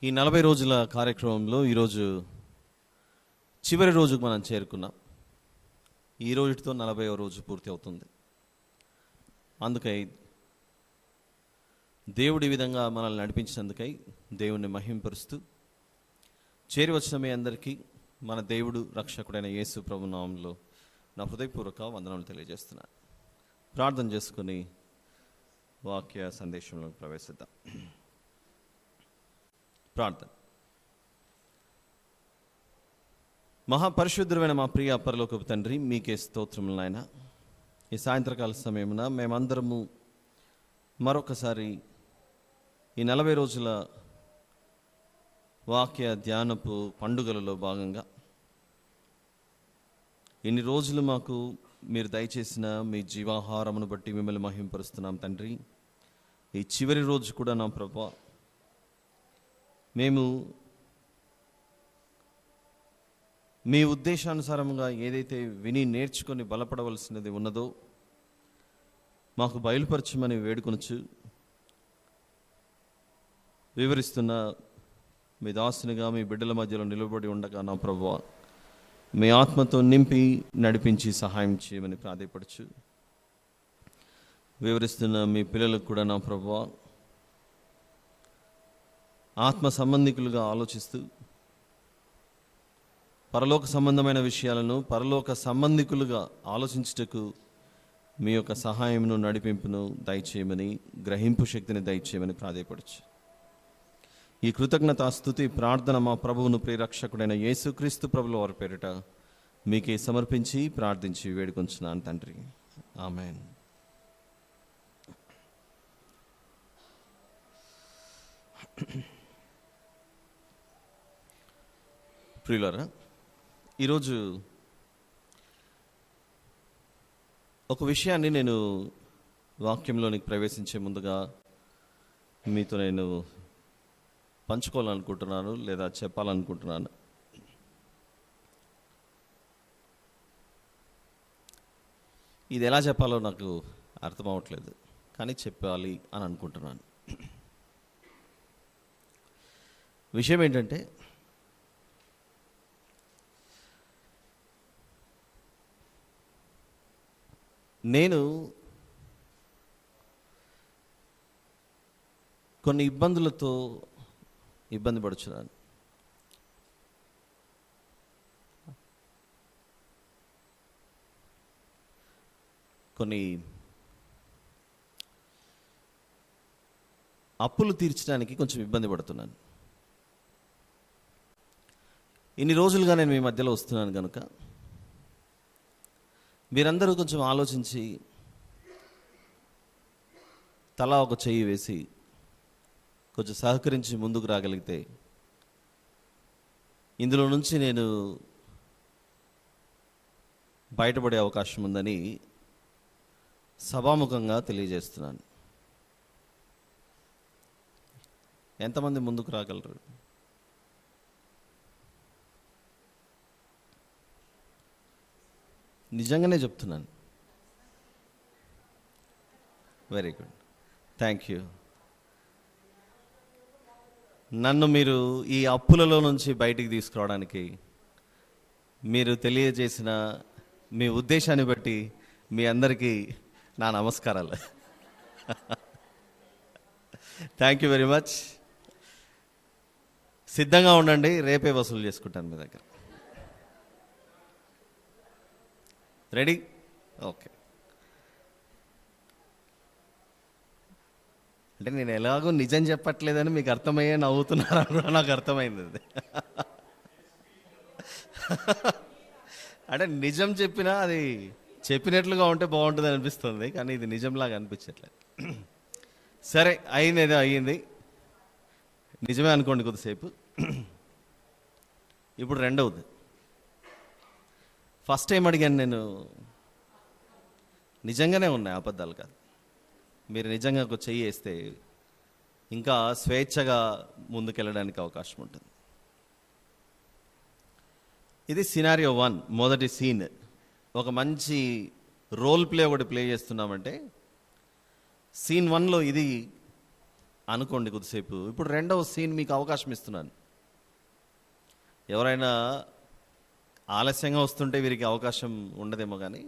ఈ 40 రోజుల కార్యక్రమంలో ఈరోజు చివరి రోజుకు మనం చేరుకున్నాం. ఈ రోజుతో 40వ రోజు పూర్తి అవుతుంది. అందుకై దేవుడి విధంగా మనల్ని నడిపించినందుకై దేవుణ్ణి మహింపరుస్తూ చేరి వచ్చిన మీ అందరికీ మన దేవుడు రక్షకుడైన యేసు ప్రభు నామములో నా హృదయపూర్వక వందనాలు తెలియజేస్తున్నాను. ప్రార్థన చేసుకుని వాక్య సందేశంలోకి ప్రవేశిద్దాం. ప్రార్థన. మహాపరిశుద్ధుడైన మా ప్రియ పరలోకపు తండ్రి, మీకే స్తోత్రములు నాయన. ఈ సాయంత్రకాల సమయమున మేమందరము మరొకసారి ఈ 40 రోజుల వాక్య ధ్యానపు పండుగలలో భాగంగా ఇన్ని రోజులు మాకు మీరు దయచేసిన మీ జీవాహారమును బట్టి మిమ్మల్ని మహింపరుస్తున్నాం తండ్రి. ఈ చివరి రోజు కూడా నా ప్రభువా, మేము మీ ఉద్దేశానుసారంగా ఏదైతే విని నేర్చుకొని బలపడవలసినది ఉన్నదో మాకు బయలుపరచమని వేడుకొనొచ్చు వివరిస్తున్న మీ దాసునిగా మీ బిడ్డల మధ్యలో నిలబడి ఉండగా నా ప్రభువా, మీ ఆత్మతో నింపి నడిపించి సహాయం చేయమని ప్రాధేయపడచ్చు. వివరిస్తున్న మీ పిల్లలకు కూడా నా ప్రభువా, ఆత్మ సంబంధికులుగా ఆలోచిస్తూ పరలోక సంబంధమైన విషయాలను పరలోక సంబంధికులుగా ఆలోచించుటకు మీ యొక్క సహాయమును నడిపింపును దయచేయమని, గ్రహింపు శక్తిని దయచేయమని ప్రాధేయపడచ్చు. ఈ కృతజ్ఞత స్తుతి ప్రార్థన మా ప్రభువును ప్రియరక్షకుడైన యేసుక్రీస్తు ప్రభుల వారి పేరిట మీకే సమర్పించి ప్రార్థించి వేడుకొంచున్నాను తండ్రి. ఆమేన్. ప్రియులారా, ఈరోజు ఒక విషయాన్ని నేను వాక్యంలోనికి ప్రవేశించే ముందుగా మీతో నేను పంచుకోవాలనుకుంటున్నాను లేదా చెప్పాలనుకుంటున్నాను. ఇది ఎలా చెప్పాలో నాకు అర్థం అవ్వట్లేదు, కానీ చెప్పాలి అని అనుకుంటున్నాను. విషయం ఏంటంటే, నేను కొన్ని ఇబ్బందులతో ఇబ్బంది పడుచున్నాను. కొన్ని అప్పులు తీర్చడానికి కొంచెం ఇబ్బంది పడుతున్నాను. ఇన్ని రోజులుగా నేను మీ మధ్యలో వస్తున్నాను కనుక మీరందరూ కొంచెం ఆలోచించి తలా ఒక చెయ్యి వేసి కొంచెం సహకరించి ముందుకు రాగలిగితే ఇందులో నుంచి నేను బయటపడే అవకాశం ఉందని సభాముఖంగా తెలియజేస్తున్నాను. ఎంతమంది ముందుకు రాగలరు? నిజంగానే చెప్తున్నాను. Very good, thank you. నన్ను మీరు ఈ అప్పులలో నుంచి బయటికి తీసుకురావడానికి మీరు తెలియజేసిన మీ ఉద్దేశాన్ని బట్టి మీ అందరికీ నా నమస్కారాలు. Thank you very much. సిద్ధంగా ఉండండి, రేపే వసూలు చేసుకుంటాను మీ దగ్గర. రెడీ? ఓకే. అంటే నేను ఎలాగో నిజం చెప్పట్లేదని మీకు అర్థమయ్యే నవ్వుతున్నారని కూడా నాకు అర్థమైంది. అది అంటే నిజం చెప్పినా అది చెప్పినట్లుగా ఉంటే బాగుంటుంది అనిపిస్తుంది, కానీ ఇది నిజంలాగా అనిపించట్లేదు. సరే, అయింది, ఏదో అయ్యింది, నిజమే అనుకోండి కొద్దిసేపు. ఇప్పుడు రెండవది. ఫస్ట్ టైం అడిగాను నేను, నిజంగానే ఉన్నాయి, అబద్ధాలు కాదు. మీరు నిజంగా ఒక చెయ్యి వేస్తే ఇంకా స్వేచ్ఛగా ముందుకెళ్ళడానికి అవకాశం ఉంటుంది. ఇది సినారియో 1, మొదటి సీన్. ఒక మంచి రోల్ ప్లే ఒకటి ప్లే చేస్తున్నామంటే సీన్ 1లో ఇది అనుకోండి కొద్దిసేపు. ఇప్పుడు రెండవ సీన్ మీకు అవకాశం ఇస్తున్నాను. ఎవరైనా ఆలస్యంగా వస్తుంటే వీరికి అవకాశం ఉండదేమో, కానీ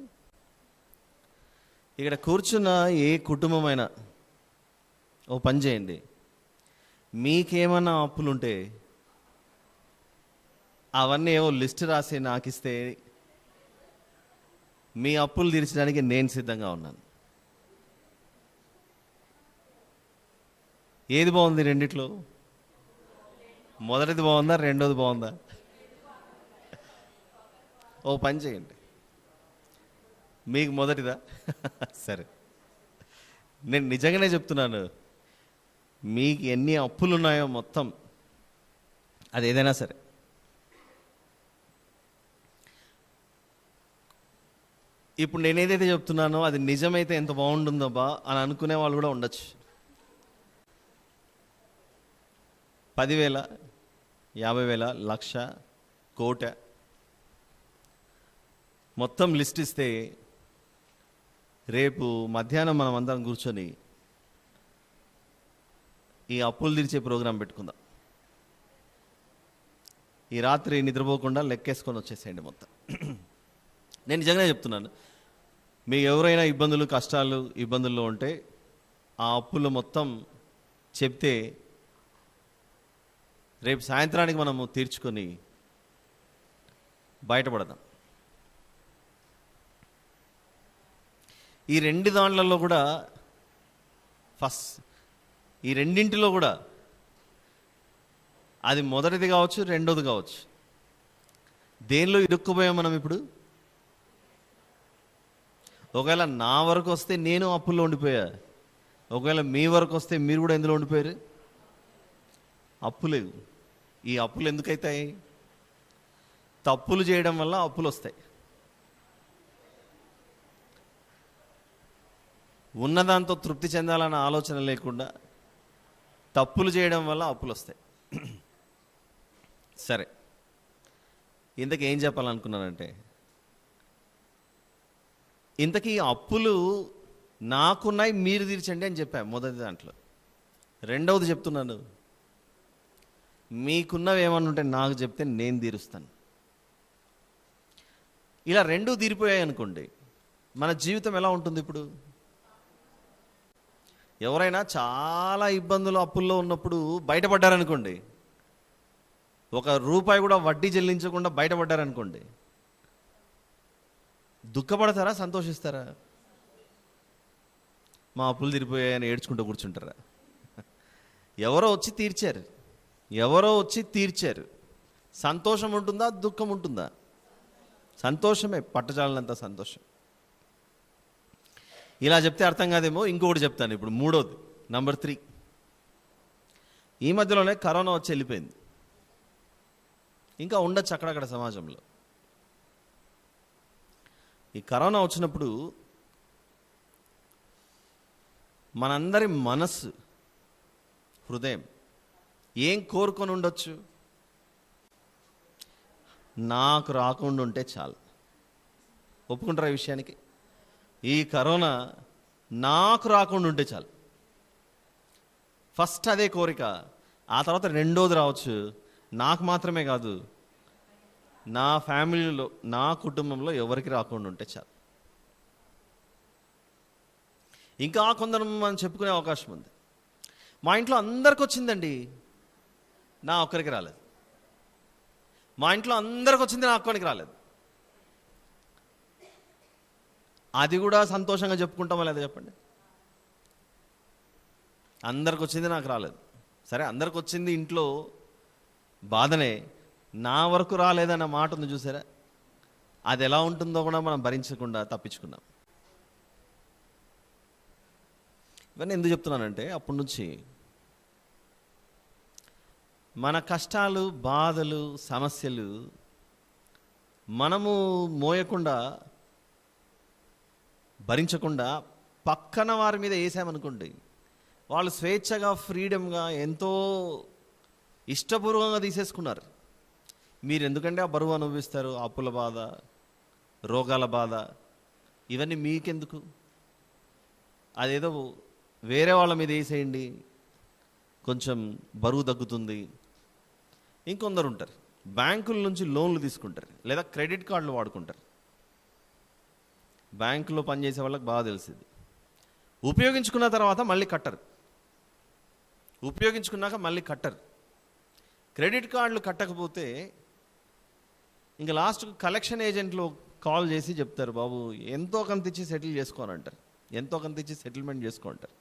ఇక్కడ కూర్చున్న ఏ కుటుంబమైనా ఓ పని చేయండి. మీకేమన్నా అప్పులుంటే అవన్నీ ఏవో లిస్ట్ రాసి నాకు ఇస్తే మీ అప్పులు తీర్చడానికి నేను సిద్ధంగా ఉన్నాను. ఏది బాగుంది రెండిట్లో? మొదటిది బాగుందా, రెండోది బాగుందా? ఓ పని చేయండి, మీకు మొదటిదా? సరే, నేను నిజంగానే చెప్తున్నాను, మీకు ఎన్ని అప్పులు ఉన్నాయో మొత్తం, అది ఏదైనా సరే, ఇప్పుడు నేను ఏదైతే చెప్తున్నానో అది నిజమైతే ఎంత బాగుంటుందో బా అని అనుకునే వాళ్ళు కూడా ఉండొచ్చు. 10,000, 50,000, 1,00,000, కోట మొత్తం లిస్ట్ ఇస్తే రేపు మధ్యాహ్నం మనం అందరం కూర్చొని ఈ అప్పులు తీర్చే ప్రోగ్రాం పెట్టుకుందాం. ఈ రాత్రి నిద్రపోకుండా లెక్కేసుకొని వచ్చేసేయండి మొత్తం. నేను నిజంగానే చెప్తున్నాను, మీకు ఎవరైనా ఇబ్బందులు, కష్టాలు, ఇబ్బందుల్లో ఉంటే ఆ అప్పులు మొత్తం చెప్తే రేపు సాయంత్రానికి మనము తీర్చుకొని బయటపడదాం. ఈ దాంట్లలో కూడా ఈ రెండింటిలో కూడా అది మొదటిది కావచ్చు, రెండోది కావచ్చు, దేనిలో ఇరుక్కుపోయాం మనం ఇప్పుడు? ఒకవేళ నా వరకు వస్తే నేను అప్పుల్లో ఉండిపోయా, ఒకవేళ మీ వరకు వస్తే మీరు కూడా ఎందులో ఉండిపోయారు? అప్పులు. ఈ అప్పులు ఎందుకైతాయి? తప్పులు చేయడం వల్ల అప్పులు వస్తాయి. ఉన్నదాంతో తృప్తి చెందాలన్న ఆలోచన లేకుండా తప్పులు చేయడం వల్ల అప్పులు వస్తాయి. సరే, ఇంతకీ ఏం చెప్పాలనుకున్నానంటే, ఇంతకీ అప్పులు నాకున్నాయి, మీరు తీర్చండి అని చెప్పా మొదటి దాంట్లో. రెండవది చెప్తున్నాను, మీకున్నవి ఏమన్నా ఉంటే నాకు చెప్తే నేను తీరుస్తాను. ఇలా రెండూ తీరిపోయాయి అనుకోండి, మన జీవితం ఎలా ఉంటుంది? ఇప్పుడు ఎవరైనా చాలా ఇబ్బందులు, అప్పుల్లో ఉన్నప్పుడు బయటపడ్డారనుకోండి, ₹1 కూడా వడ్డీ చెల్లించకుండా బయటపడ్డారనుకోండి, దుఃఖపడతారా, సంతోషిస్తారా? మా అప్పులు తీరిపోయాయని ఏడ్చుకుంటూ కూర్చుంటారా? ఎవరో వచ్చి తీర్చారు. సంతోషం ఉంటుందా, దుఃఖం ఉంటుందా? సంతోషమే, పట్టజాలనంత సంతోషం. ఇలా చెప్తే అర్థం కాదేమో, ఇంకొకటి చెప్తాను ఇప్పుడు. మూడోది, నంబర్ 3. ఈ మధ్యలోనే కరోనా వచ్చి వెళ్ళిపోయింది, ఇంకా ఉండొచ్చు అక్కడక్కడ సమాజంలో. ఈ కరోనా వచ్చినప్పుడు మనందరి మనస్సు, హృదయం ఏం కోరుకొని ఉండొచ్చు? నాకు రాకుండా ఉంటే చాలు. ఒప్పుకుంటారా ఈ విషయానికి? ఈ కరోనా నాకు రాకుండా ఉంటే చాలు. ఫస్ట్ అదే కోరిక. ఆ తర్వాత రెండోది రావచ్చు, నాకు మాత్రమే కాదు, నా ఫ్యామిలీలో, నా కుటుంబంలో ఎవరికి రాకుండా ఉంటే చాలు. ఇంకా కొందరు మనం చెప్పుకునే అవకాశం ఉంది, మా ఇంట్లో అందరికి వచ్చిందండి, నా ఒక్కరికి రాలేదు. మా ఇంట్లో అందరికి వచ్చింది, నా ఒక్కరికి రాలేదు. అది కూడా సంతోషంగా చెప్పుకుంటామా లేదా చెప్పండి? అందరికి వచ్చింది, నాకు రాలేదు. సరే, అందరికి వచ్చింది ఇంట్లో బాధనే, నా వరకు రాలేదన్న మాట ఉంది చూసారా? అది ఎలా ఉంటుందో కూడా మనం భరించకుండా తప్పించుకున్నాం. ఇవన్నీ ఎందుకు చెప్తున్నానంటే, అప్పటి నుంచి మన కష్టాలు, బాధలు, సమస్యలు మనము మోయకుండా, భరించకుండా పక్కన వారి మీద వేసామనుకోండి, వాళ్ళు స్వేచ్ఛగా, ఫ్రీడమ్గా, ఎంతో ఇష్టపూర్వకంగా తీసేసుకున్నారు. మీరు ఎందుకంటే ఆ బరువు అనుభవిస్తారు? అప్పుల బాధ, రోగాల బాధ, ఇవన్నీ మీకెందుకు? అదేదో వేరే వాళ్ళ మీద వేసేయండి, కొంచెం బరువు తగ్గుతుంది. ఇంకొందరు ఉంటారు బ్యాంకుల నుంచి లోన్లు తీసుకుంటారు, లేదా క్రెడిట్ కార్డులు వాడుకుంటారు. బ్యాంకులో పనిచేసే వాళ్ళకి బాగా తెలిసింది. ఉపయోగించుకున్న తర్వాత మళ్ళీ కట్టరు, ఉపయోగించుకున్నాక మళ్ళీ కట్టరు. క్రెడిట్ కార్డులు కట్టకపోతే ఇంకా లాస్ట్కు కలెక్షన్ ఏజెంట్లు కాల్ చేసి చెప్తారు, బాబు ఎంతో కొంత ఇచ్చి సెటిల్ చేసుకోనంటారు, ఎంతో కొంత ఇచ్చి సెటిల్మెంట్ చేసుకోంటారు.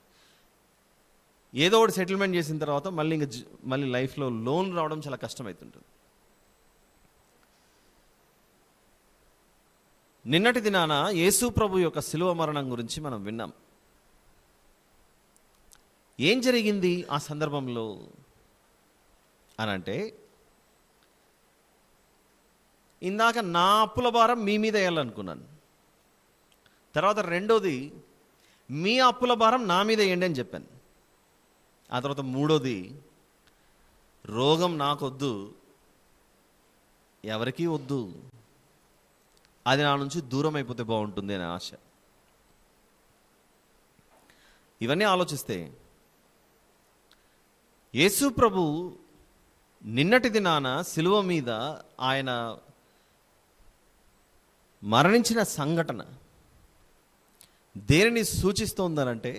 ఏదో ఒకటి సెటిల్మెంట్ చేసిన తర్వాత మళ్ళీ లైఫ్లో లోన్ రావడం చాలా కష్టమవుతుంటుంది. నిన్నటి దినాన యేసు ప్రభు యొక్క శిలువ మరణం గురించి మనం విన్నాం. ఏం జరిగింది ఆ సందర్భంలో అనంటే, ఇందాక నా అప్పుల భారం మీ మీద వేయాలనుకున్నాను, తర్వాత రెండోది మీ అప్పుల భారం నా మీద వేయండి అని చెప్పాను. ఆ తర్వాత మూడోది రోగం నాకొద్దు, ఎవరికీ వద్దు, అది నా నుంచి దూరం అయిపోతే బాగుంటుంది అనే ఆశ. ఇవన్నీ ఆలోచిస్తే యేసు ప్రభు నిన్నటి దినాన శిలువ మీద ఆయన మరణించిన సంఘటన దేనిని సూచిస్తోందనంటే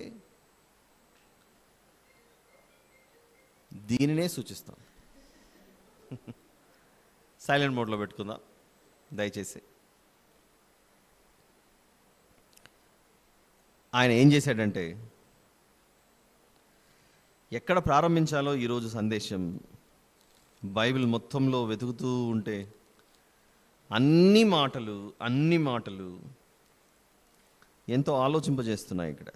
దీనినే సూచిస్తాం. సైలెంట్ మోడ్లో పెట్టుకుందాం దయచేసి. ఆయన ఏం చేశాడంటే, ఎక్కడ ప్రారంభించాలో ఈరోజు సందేశం బైబిల్ మొత్తంలో వెతుకుతూ ఉంటే అన్ని మాటలు ఎంతో ఆలోచింపజేస్తున్నాయి. ఇక్కడ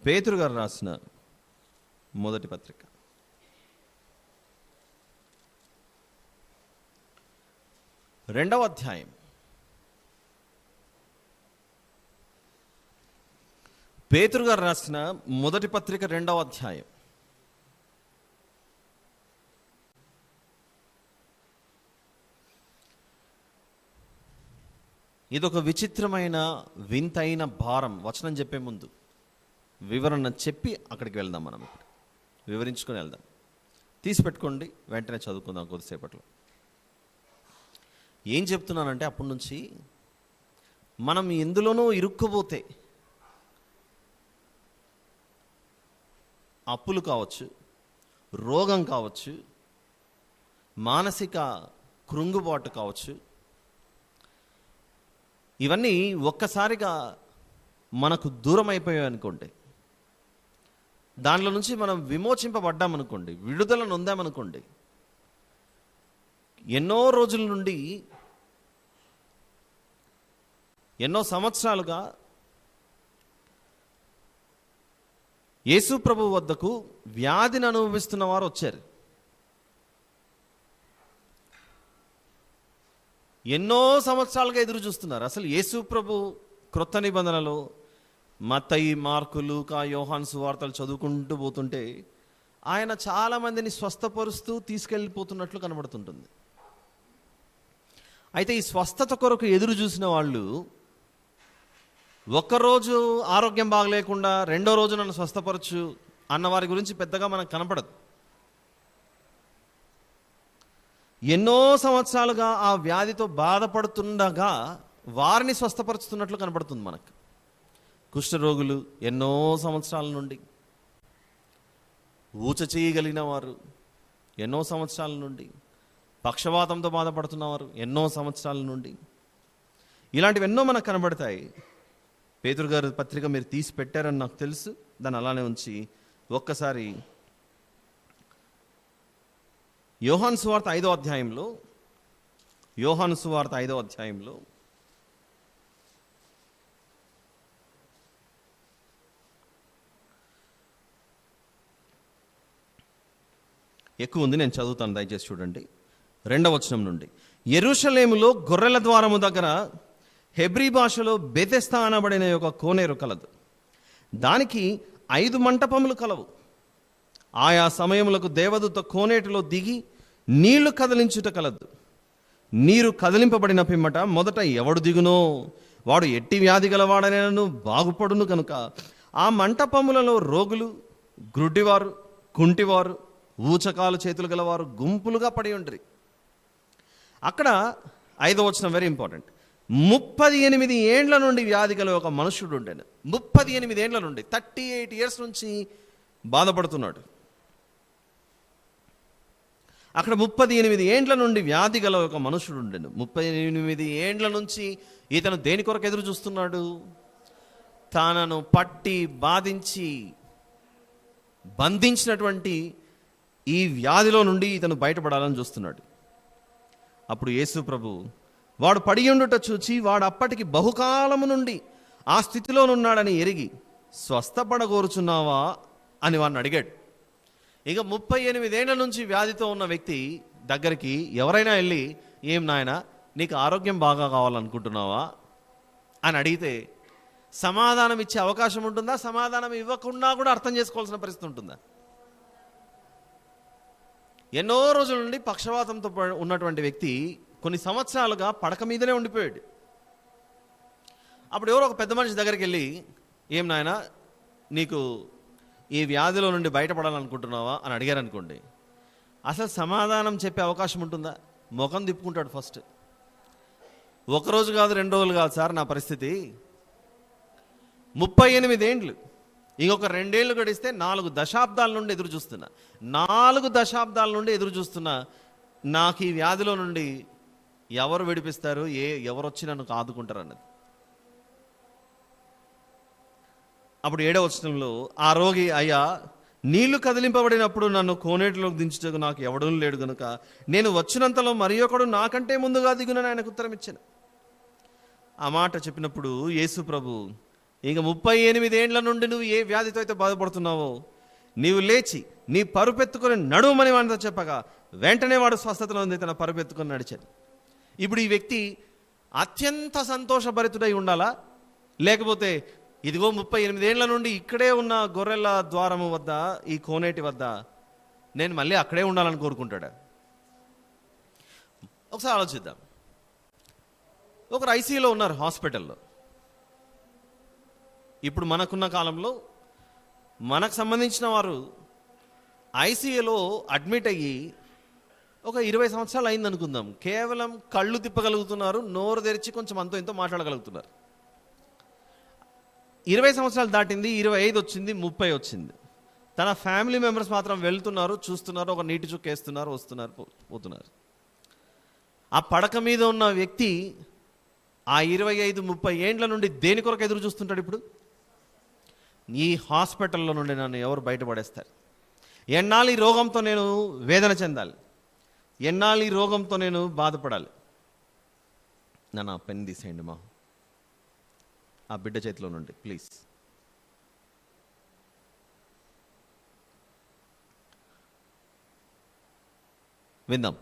పేతురు గారు రాసిన మొదటి పత్రిక 2వ అధ్యాయం. పేతురు గారు రాసిన మొదటి పత్రిక 2వ అధ్యాయం. ఇదొక విచిత్రమైన వింతైన భారం. వచనం చెప్పే ముందు వివరణ చెప్పి అక్కడికి వెళ్దాం. మనం ఇప్పుడు వివరించుకొని వెళ్దాం. తీసి పెట్టుకోండి, వెంటనే చదువుకుందాం కొద్దిసేపట్లో. ఏం చెప్తున్నానంటే, అప్పటి నుంచి మనం ఎందులోనూ ఇరుక్కుపోతే, అప్పులు కావచ్చు, రోగం కావచ్చు, మానసిక కృంగుబాటు కావచ్చు, ఇవన్నీ ఒక్కసారిగా మనకు దూరం అయిపోయాయి అనుకోండి, దానిలో నుంచి మనం విమోచింపబడ్డామనుకోండి, విడుదల నొందామనుకోండి, ఎన్నో రోజుల నుండి ఎన్నో సంవత్సరాలుగా యేసు ప్రభు వద్దకు వ్యాధిని అనుభవిస్తున్న వారు వచ్చారు. ఎన్నో సంవత్సరాలుగా ఎదురు చూస్తున్నారు. అసలు యేసు ప్రభు క్రొత్త నిబంధనలో మత్తయి, మార్కు, లూకా, యోహాను సువార్తలు చదువుకుంటూ పోతుంటే ఆయన చాలామందిని స్వస్థపరుస్తూ తీసుకెళ్ళిపోతున్నట్లు కనబడుతుంటుంది. అయితే ఈ స్వస్థత కొరకు ఎదురు చూసిన వాళ్ళు ఒక్కరోజు ఆరోగ్యం బాగలేకుండా రెండో రోజు నన్ను స్వస్థపరచు అన్న వారి గురించి పెద్దగా మనకు కనపడదు. ఎన్నో సంవత్సరాలుగా ఆ వ్యాధితో బాధపడుతుండగా వారిని స్వస్థపరుచుతున్నట్లు కనబడుతుంది మనకు. కుష్ఠరోగులు ఎన్నో సంవత్సరాల నుండి, ఊచ చేయగలిగిన వారు ఎన్నో సంవత్సరాల నుండి, పక్షవాతంతో బాధపడుతున్నవారు ఎన్నో సంవత్సరాల నుండి, ఇలాంటివి ఎన్నో మనకు కనబడతాయి. పేతురు గారి పత్రిక మీరు తీసి పెట్టారని నాకు తెలుసు. దాన్ని అలానే ఉంచి ఒక్కసారి యోహాను సువార్త 5వ అధ్యాయంలో, యోహాను సువార్త 5వ అధ్యాయంలో ఎక్కువ ఉంది, నేను చదువుతాను, దయచేసి చూడండి. 2వ వచనం నుండి, యెరూషలేములో గొర్రెల ద్వారము దగ్గర హెబ్రీ భాషలో బెతెస్దా అనబడిన ఒక కోనేరు కలదు. దానికి 5 మంటపములు కలవు. ఆయా సమయములకు దేవదూత కోనేటిలో దిగి నీళ్లు కదిలించుట కలదు. నీరు కదిలింపబడిన పిమ్మట మొదట ఎవడు దిగునో వాడు ఎట్టి వ్యాధి గలవాడనైనను బాగుపడును కనుక ఆ మంటపములలో రోగులు, గ్రుడ్డివారు, కుంటివారు, ఊచకాలు చేతులు గలవారు గుంపులుగా పడి ఉంటరి. అక్కడ 5వ వచనం వెరీ ఇంపార్టెంట్. 38 ఏండ్ల నుండి వ్యాధి గల ఒక మనుషుడు ఉండేను. 38 ఏండ్ల నుండి 38 ఇయర్స్ నుంచి బాధపడుతున్నాడు. అక్కడ 38 ఏండ్ల నుండి వ్యాధి గల ఒక మనుషుడు ఉండేను. 38 ఏండ్ల నుంచి ఇతను దేని కొరకు ఎదురు చూస్తున్నాడు? తనను పట్టి బాధించి బంధించినటువంటి ఈ వ్యాధిలో నుండి ఇతను బయటపడాలని చూస్తున్నాడు. అప్పుడు యేసు ప్రభు వాడు పడి ఉండుట చూచి వాడు అప్పటికి బహుకాలము నుండి ఆ స్థితిలోనున్నాడని ఎరిగి స్వస్థపడగోరుచున్నావా అని వాడిని అడిగాడు. ఇక 38 ఏండ్ల నుంచి వ్యాధితో ఉన్న వ్యక్తి దగ్గరికి ఎవరైనా వెళ్ళి, ఏం నాయనా నీకు ఆరోగ్యం బాగా కావాలనుకుంటున్నావా అని అడిగితే సమాధానం ఇచ్చే అవకాశం ఉంటుందా? సమాధానం ఇవ్వకుండా కూడా అర్థం చేసుకోవాల్సిన పరిస్థితి ఉంటుందా? ఎన్నో రోజుల నుండి పక్షవాతంతో ఉన్నటువంటి వ్యక్తి కొన్ని సంవత్సరాలుగా పడక మీదనే ఉండిపోయాడు. అప్పుడు ఎవరో ఒక పెద్ద మనిషి దగ్గరికి వెళ్ళి, ఏం నాయనా నీకు ఈ వ్యాధిలో నుండి బయటపడాలనుకుంటున్నావా అని అడిగారు అనుకోండి, అసలు సమాధానం చెప్పే అవకాశం ఉంటుందా? ముఖం తిప్పుకుంటాడు ఫస్ట్. ఒకరోజు కాదు, 2 రోజులు కాదు సార్ నా పరిస్థితి, 38 ఏండ్లు, ఇంకొక 2 ఏళ్ళు గడిస్తే 4 దశాబ్దాల నుండి ఎదురు చూస్తున్నా, 4 దశాబ్దాల నుండి ఎదురు చూస్తున్నా, నాకు ఈ వ్యాధిలో నుండి ఎవరు విడిపిస్తారు, ఎవరు వచ్చి నన్ను ఆదుకుంటారు అన్నది. అప్పుడు 7వ వచనంలో ఆ రోగి, అయ్యా నీళ్లు కదిలింపబడినప్పుడు నన్ను కోనేటిలోకి దించుటకు నాకు ఎవడూ లేడు గనుక నేను వచ్చినంతలో మరి ఒకడు నాకంటే ముందుగా దిగునని ఆయనకు ఉత్తరం ఇచ్చాను. ఆ మాట చెప్పినప్పుడు యేసు ప్రభు, ఇంక 38 ఏండ్ల నుండి నువ్వు ఏ వ్యాధితో అయితే బాధపడుతున్నావో నీవు లేచి నీ పరుపెత్తుకొని నడుమని వాడితో చెప్పగా వెంటనే వాడు స్వస్థతలో ఉంది, తన పరుపెత్తుకొని నడిచాడు. ఇప్పుడు ఈ వ్యక్తి అత్యంత సంతోషభరితుడై ఉండాలా, లేకపోతే ఇదిగో 38 ఏండ్ల నుండి ఇక్కడే ఉన్న గొర్రెల ద్వారము వద్ద, ఈ కోనేటి వద్ద నేను మళ్ళీ అక్కడే ఉండాలని కోరుకుంటాడా? ఒకసారి ఆలోచిద్దాం. ఒకరు ఐసీయూలో ఉన్నారు హాస్పిటల్లో. ఇప్పుడు మనకున్న కాలంలో మనకు సంబంధించిన వారు ఐసీయూలో అడ్మిట్ అయ్యి ఒక 20 సంవత్సరాలు అయింది అనుకుందాం. కేవలం కళ్ళు తిప్పగలుగుతున్నారు, నోరు తెరిచి కొంచెం అంతో ఎంతో మాట్లాడగలుగుతున్నారు. 20 సంవత్సరాలు దాటింది, 25 వచ్చింది, 30 వచ్చింది. తన ఫ్యామిలీ మెంబర్స్ మాత్రం వెళ్తున్నారు, చూస్తున్నారు, ఒక నీటి చుక్క వేస్తున్నారు, వస్తున్నారు, పోతున్నారు. ఆ పడక మీద ఉన్న వ్యక్తి ఆ 25-30 ఏండ్ల నుండి దేని కొరకు ఎదురు చూస్తుంటాడు? ఇప్పుడు ఈ హాస్పిటల్లో నుండి నన్ను ఎవరు బయటపడేస్తారు? ఎన్నాళ్ళు ఈ రోగంతో నేను వేదన చెందాలి? ఎన్నాళ్ళు ఈ రోగంతో నేను బాధపడాలి? నా పెన్ తీసేయండి మా ఆ బిడ్డ చేతిలో నుండి ప్లీజ్. విందాం.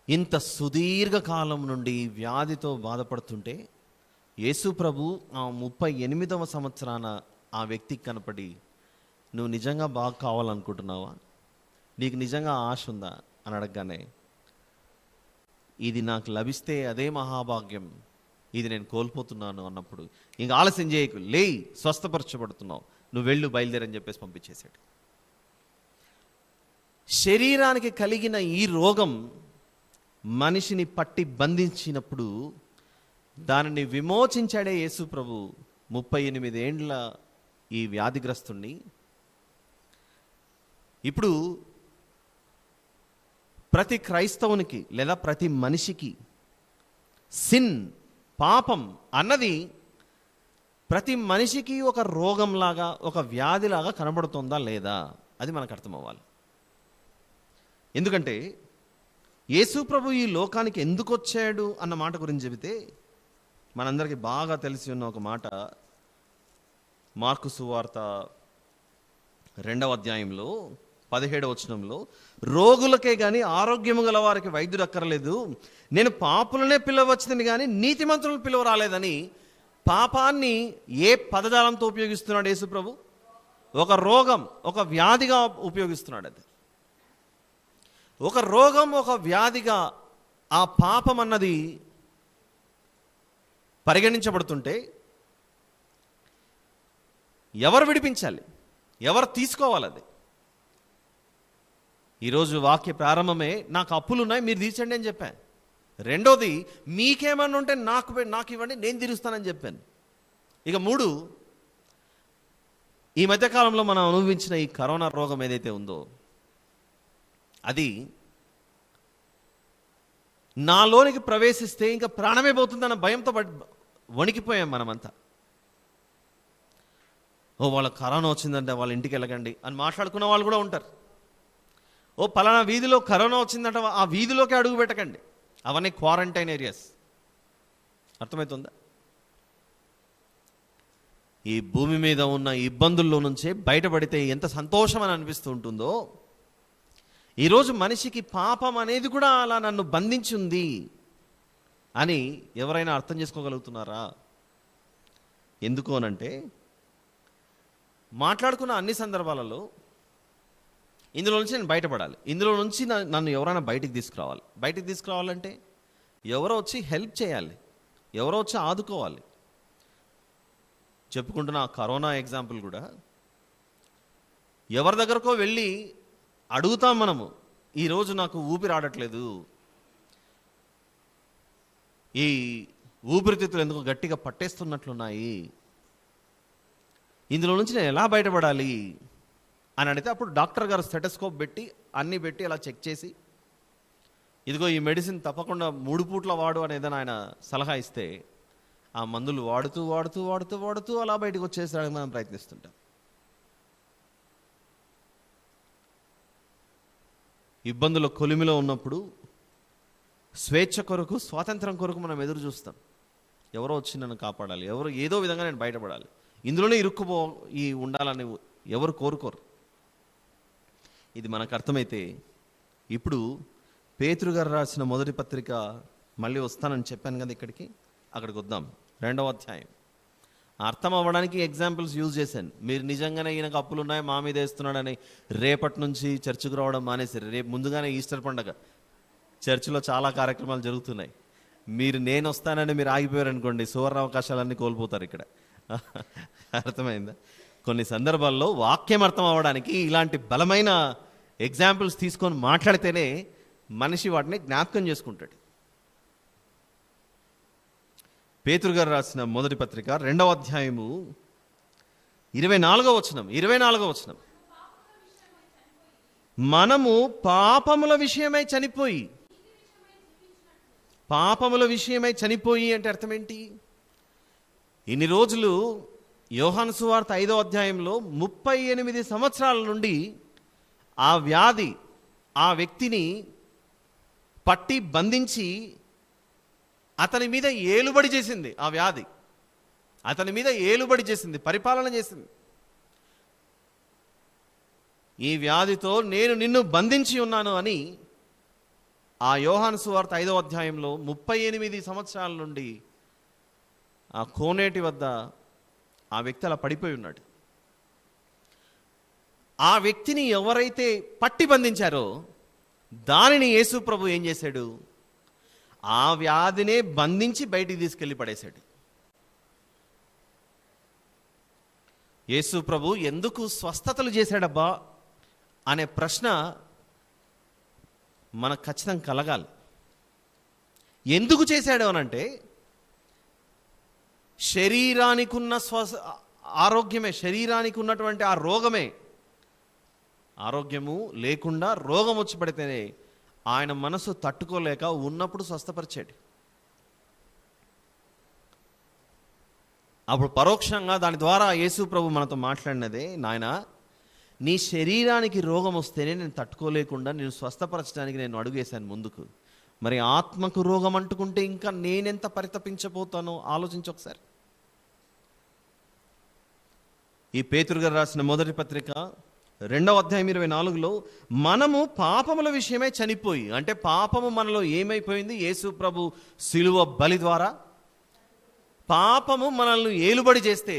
ఇంత సుదీర్ఘ కాలం నుండి వ్యాధితో బాధపడుతుంటే యేసు ప్రభు ఆ 38వ సంవత్సరాన ఆ వ్యక్తికి కనపడి, నువ్వు నిజంగా బాగా కావాలనుకుంటున్నావా, నీకు నిజంగా ఆశ ఉందా అని అడగగానే, ఇది నాకు లభిస్తే అదే మహాభాగ్యం, ఇది నేను కోల్పోతున్నాను అన్నప్పుడు, ఇంక ఆలస్యం చేయకు, లేయి, స్వస్థపరచబడుతున్నావు, నువ్వు వెళ్ళు, బయలుదేరని చెప్పేసి పంపించేశాడు. శరీరానికి కలిగిన ఈ రోగం మనిషిని పట్టి బంధించినప్పుడు దానిని విమోచించాడే యేసు ప్రభు 38 ఏండ్ల ఈ వ్యాధిగ్రస్తుణ్ణి. ఇప్పుడు ప్రతి క్రైస్తవునికి లేదా ప్రతి మనిషికి సిన్, పాపం అన్నది ప్రతి మనిషికి ఒక రోగంలాగా, ఒక వ్యాధిలాగా కనబడుతుందా లేదా, అది మనకు అర్థం అవ్వాలి. ఎందుకంటే యేసు ప్రభు ఈ లోకానికి ఎందుకు వచ్చాడు అన్న మాట గురించి చెబితే మనందరికీ బాగా తెలిసి ఉన్న ఒక మాట, మార్కు సువార్త 2వ అధ్యాయంలో 17వ వచనంలో, రోగులకే కానీ ఆరోగ్యము గల వారికి వైద్యుడు అక్కర్లేదు, నేను పాపులనే పిలవచ్చింది కానీ నీతిమంతులను పిలువ రాలేదని పాపాన్ని ఏ పదజాలంతో ఉపయోగిస్తున్నాడు యేసు ప్రభు? ఒక రోగం, ఒక వ్యాధిగా ఉపయోగిస్తున్నాడు. అది ఒక రోగం, ఒక వ్యాధిగా ఆ పాపం అన్నది పరిగణించబడుతుంటే ఎవరు విడిపించాలి, ఎవరు తీసుకోవాలి? అది ఈరోజు వాక్య ప్రారంభమే నాకు అప్పులు ఉన్నాయి మీరు తీర్చండి అని చెప్పాను. రెండోది మీకేమన్నా ఉంటే నాకు ఇవ్వండి నేను తీరుస్తానని చెప్పాను. ఇక 3, ఈ మధ్యకాలంలో మనం అనుభవించిన ఈ కరోనా రోగం ఏదైతే ఉందో అది నాలోనికి ప్రవేశిస్తే ఇంకా ప్రాణమే పోతుందన్న భయంతో వణికిపోయాం మనమంతా. వాళ్ళకి కరోనా వచ్చిందంటే వాళ్ళ ఇంటికి వెళ్ళకండి అని మాట్లాడుకున్న వాళ్ళు కూడా ఉంటారు. పలానా వీధిలో కరోనా వచ్చిందంటే ఆ వీధిలోకి అడుగు పెట్టకండి, అవన్నీ క్వారంటైన్ ఏరియాస్. అర్థమవుతుందా? ఈ భూమి మీద ఉన్న ఇబ్బందుల్లో నుంచే బయటపడితే ఎంత సంతోషం అని అనిపిస్తూ ఉంటుందో, ఈరోజు మనిషికి పాపం అనేది కూడా అలా నన్ను బంధించింది అని ఎవరైనా అర్థం చేసుకోగలుగుతున్నారా? ఎందుకు అనంటే మాట్లాడుకున్న అన్ని సందర్భాలలో ఇందులో నుంచి నేను బయటపడాలి, ఇందులో నుంచి నన్ను ఎవరైనా బయటికి తీసుకురావాలి. బయటికి తీసుకురావాలంటే ఎవరో వచ్చి హెల్ప్ చేయాలి, ఎవరో వచ్చి ఆదుకోవాలి. చెప్పుకుంటున్న ఆ కరోనా ఎగ్జాంపుల్ కూడా ఎవరి దగ్గరకో వెళ్ళి అడుగుతాం మనము, ఈరోజు నాకు ఊపిరి ఆడట్లేదు, ఈ ఊపిరితిత్తులు ఎందుకు గట్టిగా పట్టేస్తున్నట్లున్నాయి, ఇందులో నుంచి నేను ఎలా బయటపడాలి అని అడిగితే అప్పుడు డాక్టర్ గారు స్టెటస్కోప్ పెట్టి అన్నీ పెట్టి అలా చెక్ చేసి ఇదిగో ఈ మెడిసిన్ తప్పకుండా 3 పూట్ల వాడు అని ఏదైనా ఆయన సలహా ఇస్తే ఆ మందులు వాడుతూ వాడుతూ వాడుతూ వాడుతూ అలా బయటకు వచ్చేసడానికి మనం ప్రయత్నిస్తుంటాం. ఇబ్బందుల కొలిమిలో ఉన్నప్పుడు స్వేచ్ఛ కొరకు, స్వాతంత్రం కొరకు మనం ఎదురు చూస్తాం. ఎవరో వచ్చి నన్ను కాపాడాలి, ఎవరో ఏదో విధంగా నేను బయటపడాలి, ఇందులోనే ఉండాలని ఎవరు కోరుకోరు. ఇది మనకు అర్థమైతే ఇప్పుడు పేతురు గారు రాసిన మొదటి పత్రిక, మళ్ళీ వస్తానని చెప్పాను కదా అక్కడికి వద్దాం. 2వ అధ్యాయం. అర్థం అవ్వడానికి ఎగ్జాంపుల్స్ యూజ్ చేశాను. మీరు నిజంగానే ఈయనకు అప్పులు ఉన్నాయి మా మీద వేస్తున్నాడని రేపటి నుంచి చర్చికి రావడం మానేశారు. రేపు ముందుగానే ఈస్టర్ పండగ, చర్చిలో చాలా కార్యక్రమాలు జరుగుతున్నాయి. నేను వస్తానని మీరు ఆగిపోయారు అనుకోండి, సువర్ణ అవకాశాలన్నీ కోల్పోతారు ఇక్కడ. అర్థమైందా? కొన్ని సందర్భాల్లో వాక్యం అర్థం అవ్వడానికి ఇలాంటి బలమైన ఎగ్జాంపుల్స్ తీసుకొని మాట్లాడితేనే మనిషి వాటిని జ్ఞాపకం చేసుకుంటాడు. పేతురు గారు రాసిన మొదటి పత్రిక 2వ అధ్యాయము 24వ వచనం. మనము పాపముల విషయమై చనిపోయి అంటే అర్థం ఏంటి? ఇన్ని రోజులు యోహాను సువార్త 5వ అధ్యాయంలో 38 సంవత్సరాల నుండి ఆ వ్యాధి ఆ వ్యక్తిని పట్టి బంధించి అతని మీద ఏలుబడి చేసింది. ఆ వ్యాధి అతని మీద ఏలుబడి చేసింది, పరిపాలన చేసింది. ఈ వ్యాధితో నేను నిన్ను బంధించి ఉన్నాను అని ఆ యోహాను సువార్త 5వ అధ్యాయంలో 38 సంవత్సరాల నుండి ఆ కోనేటి వద్ద ఆ వ్యక్తి అలా పడిపోయి ఉన్నాడు. ఆ వ్యక్తిని ఎవరైతే పట్టి బంధించారో దానిని యేసు ప్రభు ఏం చేశాడు? ఆ వ్యాధినే బంధించి బయటికి తీసుకెళ్ళి పడేశాడు. యేసు ప్రభు ఎందుకు స్వస్థతలు చేశాడబ్బా అనే ప్రశ్న మనకు ఖచ్చితంగా కలగాలి. ఎందుకు చేశాడు అనంటే శరీరానికి ఉన్న ఆరోగ్యమే, శరీరానికి ఉన్నటువంటి ఆ రోగమే, ఆరోగ్యము లేకుండా రోగం వచ్చి పడితేనే ఆయన మనసు తట్టుకోలేక ఉన్నప్పుడు స్వస్థపరిచాడు. అప్పుడు పరోక్షంగా దాని ద్వారా యేసు ప్రభు మనతో మాట్లాడినదే, నాయన నీ శరీరానికి రోగం వస్తేనే నేను తట్టుకోలేకుండా నేను స్వస్థపరచడానికి నేను అడుగేశాను ముందుకు, మరి ఆత్మకు రోగం అంటుకుంటే ఇంకా నేనెంత పరితపించబోతానో ఆలోచించి ఒకసారి. ఈ పేతురు గారు రాసిన మొదటి పత్రిక 2వ అధ్యాయం 24లో మనము పాపముల విషయమై చనిపోయి, అంటే పాపము మనలో ఏమైపోయింది? యేసు ప్రభు సిలువ బలి ద్వారా పాపము మనల్ని ఏలుబడి చేస్తే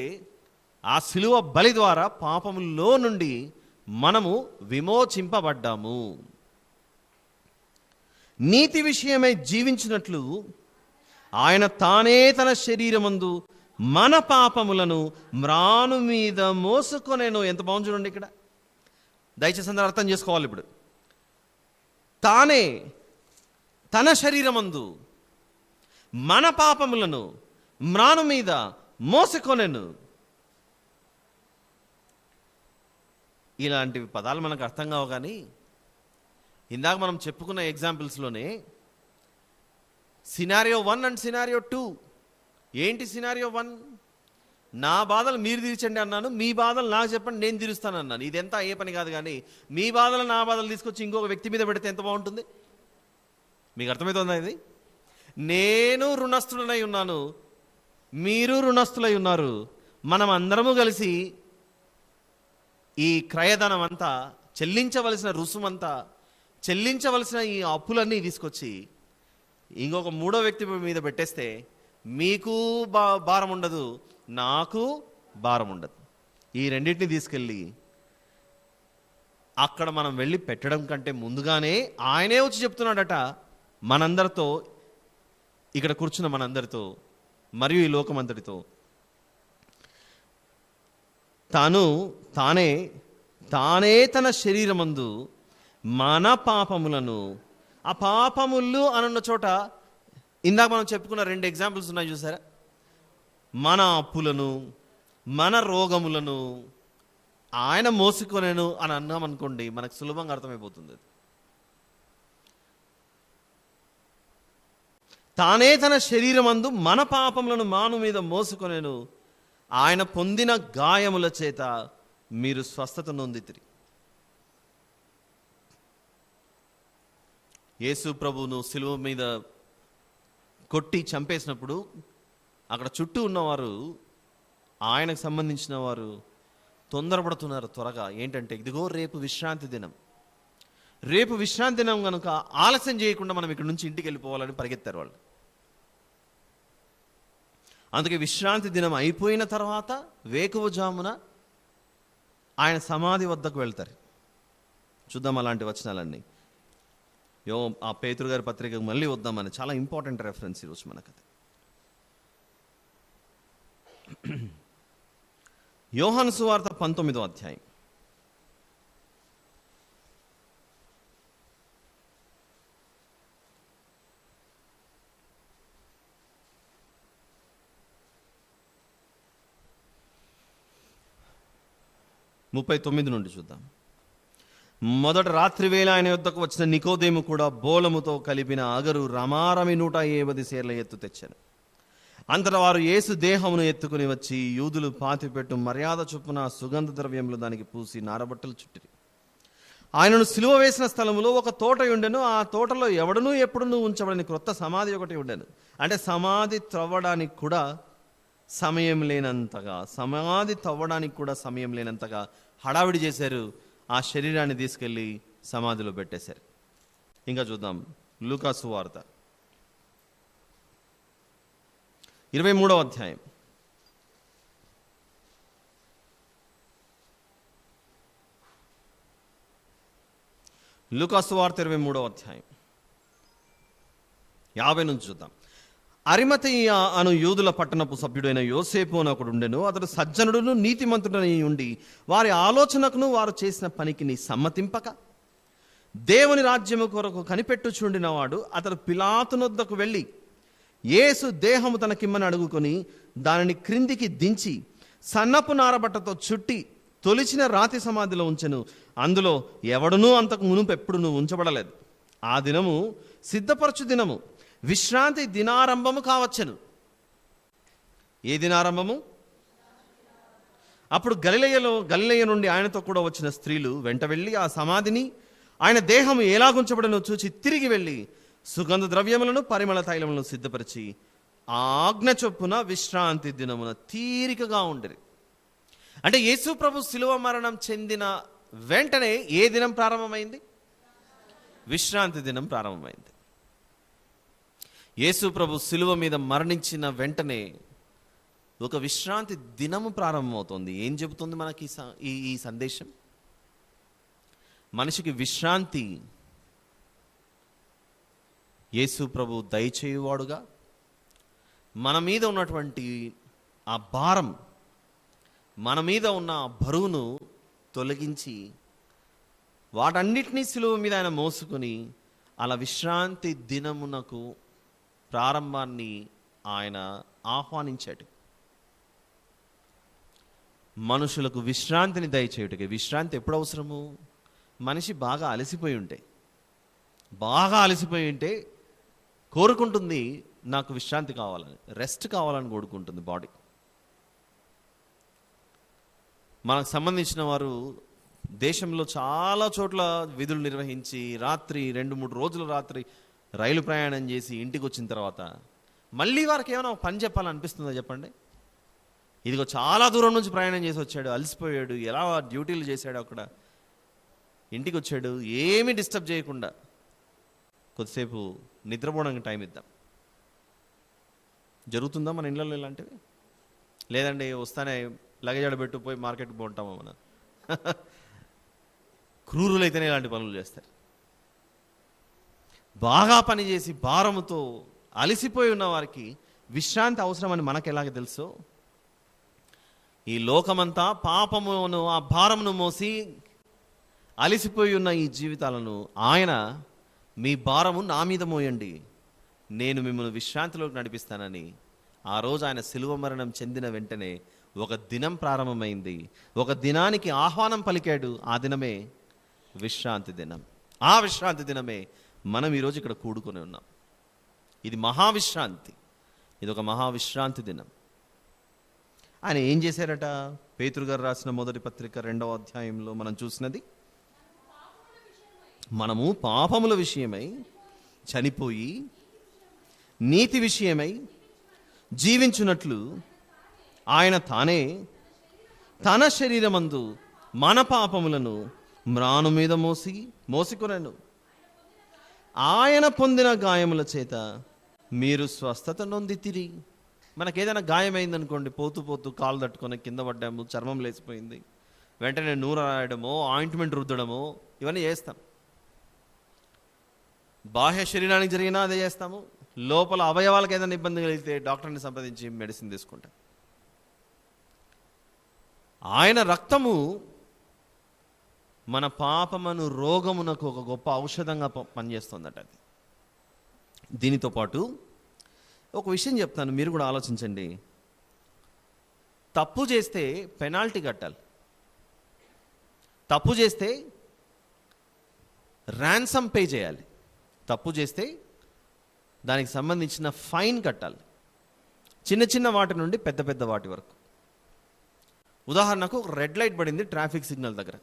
ఆ సిలువ బలి ద్వారా పాపములో నుండి మనము విమోచింపబడ్డాము. నీతి విషయమై జీవించినట్లు ఆయన తానే తన శరీరమందు మన పాపములను మ్రాను మీద మోసుకొనేను. ఎంత బాగుంది చూడండి ఇక్కడ. దయచేసి అందరూ అర్థం చేసుకోవాలి. ఇప్పుడు తానే తన శరీరమందు మన పాపములను మ్రాను మీద మోసుకొనెను. ఇలాంటివి పదాలు మనకు అర్థం కావు, కానీ ఇందాక మనం చెప్పుకున్న ఎగ్జాంపుల్స్లోనే సినారియో 1 అండ్ సినారియో 2. ఏంటి సినారియో 1? నా బాధలు మీరు తీర్చండి అన్నాను, మీ బాధలు నాకు చెప్పండి, నేను తీరుస్తాను అన్నాను. ఇదెంత ఏ పని కాదు. కానీ మీ బాధలు నా బాధలు తీసుకొచ్చి ఇంకొక వ్యక్తి మీద పెడితే ఎంత బాగుంటుంది? మీకు అర్థమవుతుందా ఇది? నేను రుణస్థుడనై ఉన్నాను, మీరు రుణస్థులై ఉన్నారు. మనం అందరము కలిసి ఈ క్రయధనం అంతా, చెల్లించవలసిన రుసుమంతా, చెల్లించవలసిన ఈ అప్పులన్నీ తీసుకొచ్చి ఇంకొక మూడో వ్యక్తి మీద పెట్టేస్తే మీకు భారం ఉండదు, నాకు భారం ఉండదు. ఈ రెండింటిని తీసుకెళ్ళి అక్కడ మనం వెళ్ళి పెట్టడం కంటే ముందుగానే ఆయనే వచ్చి చెప్తున్నాడట మనందరితో, ఇక్కడ కూర్చున్న మనందరితో మరియు ఈ లోకమంతటితో, తానే తన శరీరమందు మన పాపములను, ఆ పాపములు అనున్న చోట ఇందాక మనం చెప్పుకున్న 2 ఎగ్జాంపుల్స్ ఉన్నాయి చూసారా? మన అప్పులను, మన రోగములను ఆయన మోసుకొనేను అని అన్నామనుకోండి, మనకు సులభంగా అర్థమైపోతుంది. తానే తన శరీరమందు మన పాపములను మాను మీద మోసుకొనేను, ఆయన పొందిన గాయముల చేత మీరు స్వస్థత నొందితిరి. యేసు ప్రభువును సిలువ మీద కొట్టి చంపేసినప్పుడు అక్కడ చుట్టూ ఉన్నవారు, ఆయనకు సంబంధించిన వారు తొందరపడుతున్నారు త్వరగా. ఏంటంటే ఇదిగో రేపు విశ్రాంతి దినం, రేపు విశ్రాంతి దినం కనుక ఆలస్యం చేయకుండా మనం ఇక్కడ నుంచి ఇంటికి వెళ్ళిపోవాలని పరిగెత్తారు వాళ్ళు. అందుకే విశ్రాంతి దినం అయిపోయిన తర్వాత వేకువజామున ఆయన సమాధి వద్దకు వెళ్తారు. చూద్దాం అలాంటి వచనాలన్నీ. ఆ పేతురు గారి పత్రికకు మళ్ళీ వద్దామని, చాలా ఇంపార్టెంట్ రెఫరెన్స్ ఈరోజు మనకది. యోహాను సువార్త 19వ అధ్యాయం. ముప్పై 39 నుండి చూద్దాం. మొదట రాత్రి వేళ ఆయన యొద్దకు వచ్చిన నికోదేము కూడా బోలముతో కలిపిన అగరు రమారమి 150 సేర్ల ఎత్తు తెచ్చాను. అంతటా వారు యేసు దేహమును ఎత్తుకుని వచ్చి యూదులు పాతిపెట్టు మర్యాద చొప్పున సుగంధ ద్రవ్యములు దానికి పూసి నారబట్టలు చుట్టిరి. ఆయనను సిలువ వేసిన స్థలములో ఒక తోట ఉండెను. ఆ తోటలో ఎవడనూ ఎప్పుడూ ఉంచబడని క్రొత్త సమాధి ఒకటి ఉండెను. అంటే సమాధి త్రవ్వడానికి కూడా సమయం లేనంతగా హడావిడి చేశారు. ఆ శరీరాన్ని తీసుకెళ్ళి సమాధిలో పెట్టేశారు. ఇంకా చూద్దాం లూకా సువార్త 23వ అధ్యాయం. లూకా సువార్త 23వ అధ్యాయం 50 నుంచి చూద్దాం. అరిమతయి అను యూదుల పట్టణపు సభ్యుడైన యోసేపు అని ఒకడు ఉండెను. అతడు సజ్జనుడును నీతిమంతుడని ఉండి వారి ఆలోచనకును వారు చేసిన పనికి సమ్మతింపక దేవుని రాజ్యము కొరకు కనిపెట్టుచుండిన వాడు. అతడు పిలాతునొద్దకు వెళ్ళి యేసు దేహము తనకిమ్మని అడుగుకొని దానిని క్రిందికి దించి సన్నపు నారబట్టతో చుట్టి తొలిచిన రాతి సమాధిలో ఉంచెను. అందులో ఎవడునూ అంతకు మునుపు ఎప్పుడునూ ఉంచబడలేదు. ఆ దినము సిద్ధపరచు దినము, విశ్రాంతి దినారంభము కావచ్చును. ఏ దినారంభము? అప్పుడు గలిలయ నుండి ఆయనతో కూడా వచ్చిన స్త్రీలు వెంట వెళ్ళి ఆ సమాధిని, ఆయన దేహము ఎలాగుంచబడనో చూచి తిరిగి వెళ్ళి సుగంధ ద్రవ్యములను పరిమళ తైలములను సిద్ధపరిచి ఆజ్ఞ చొప్పున విశ్రాంతి దినమున తీరికగా ఉండిరి. అంటే యేసు ప్రభు శిలువ మరణం చెందిన వెంటనే ఏ దినం ప్రారంభమైంది? విశ్రాంతి దినం ప్రారంభమైంది. యేసు ప్రభు శిలువ మీద మరణించిన వెంటనే ఒక విశ్రాంతి దినము ప్రారంభమవుతుంది. ఏం చెబుతుంది మనకి ఈ సందేశం? మనిషికి విశ్రాంతి యేసు ప్రభు దయచేయువాడుగా, మన మీద ఉన్నటువంటి ఆ భారం, మన మీద ఉన్న ఆ బరువును తొలగించి వాటన్నిటినీ సిలువ మీద ఆయన మోసుకొని అలా విశ్రాంతి దినమునకు ప్రారంభాన్ని ఆయన ఆహ్వానించాడు. మనుషులకు విశ్రాంతిని దయచేయుటకి. విశ్రాంతి ఎప్పుడు అవసరము? మనిషి బాగా అలసిపోయి ఉంటే కోరుకుంటుంది నాకు విశ్రాంతి కావాలని, రెస్ట్ కావాలని కోరుకుంటుంది బాడీ. మనకు సంబంధించిన వారు దేశంలో చాలా చోట్ల విధులు నిర్వహించి రాత్రి 2-3 రోజులు రాత్రి రైలు ప్రయాణం చేసి ఇంటికి వచ్చిన తర్వాత మళ్ళీ వారికి ఏమైనా పని చెప్పాలనిపిస్తుందో చెప్పండి? ఇదిగో చాలా దూరం నుంచి ప్రయాణం చేసి వచ్చాడు, అలసిపోయాడు, ఎలా డ్యూటీలు చేశాడు, అక్కడ ఇంటికి వచ్చాడు, ఏమీ డిస్టర్బ్ చేయకుండా కొద్దిసేపు నిద్రపోవడానికి టైం ఇద్దాం. జరుగుతుందా మన ఇళ్ళల్లో ఇలాంటివి? లేదండి వస్తానే లగేజ్ ఆడబెట్టు పోయి మార్కెట్కి పోంటామా మనం? క్రూరులైతేనే ఇలాంటి పనులు చేస్తారు. బాగా పనిచేసి భారముతో అలసిపోయి ఉన్న వారికి విశ్రాంతి అవసరమని మనకు ఎలాగ తెలుసో, ఈ లోకమంతా పాపమును ఆ భారమును మోసి అలసిపోయి ఉన్న ఈ జీవితాలను ఆయన, మీ భారము నా మీద మోయండి, నేను మిమ్మల్ని విశ్రాంతిలోకి నడిపిస్తానని ఆ రోజు ఆయన శిలువ మరణం చెందిన వెంటనే ఒక దినం ప్రారంభమైంది. ఒక దినానికి ఆహ్వానం పలికాడు. ఆ దినమే విశ్రాంతి దినం. ఆ విశ్రాంతి దినమే మనం ఈరోజు ఇక్కడ కూడుకొని ఉన్నాం. ఇది మహావిశ్రాంతి, ఇది ఒక మహావిశ్రాంతి దినం. ఆయన ఏం చేశారట? పేతురు గారు రాసిన మొదటి పత్రిక 2వ అధ్యాయంలో మనం చూసినది, మనము పాపముల విషయమై చనిపోయి నీతి విషయమై జీవించున్నట్లు ఆయన తానే తన శరీరమందు మన పాపములను మ్రాను మీద మోసికొనెను. ఆయన పొందిన గాయముల చేత మీరు స్వస్థత నొందితిరి. మనకేదైనా గాయమైందనుకోండి, పోతూ పోతూ కాలు తట్టుకొని కింద పడ్డాము, చర్మం లేచిపోయింది, వెంటనే నూనె రాయడమో ఆయింట్మెంట్ రుద్దడమో ఇవన్నీ చేస్తాం. బాహ్య శరీరానికి జరిగినా అదే చేస్తాము. లోపల అవయవాలకు ఏదైనా ఇబ్బంది కలిగితే డాక్టర్ని సంప్రదించి మెడిసిన్ తీసుకుంటాం. ఆయన రక్తము మన పాపమును రోగమునకు ఒక గొప్ప ఔషధంగా పనిచేస్తుందట. అది దీనితో పాటు ఒక విషయం చెప్తాను, మీరు కూడా ఆలోచించండి. తప్పు చేస్తే పెనాల్టీ కట్టాలి. తప్పు చేస్తే ర్యాన్సమ్ పే చేయాలి. తప్పు చేస్తే దానికి సంబంధించిన ఫైన్ కట్టాలి. చిన్న చిన్న వాటి నుండి పెద్ద పెద్ద వాటి వరకు. ఉదాహరణకు రెడ్ లైట్ పడింది ట్రాఫిక్ సిగ్నల్ దగ్గర,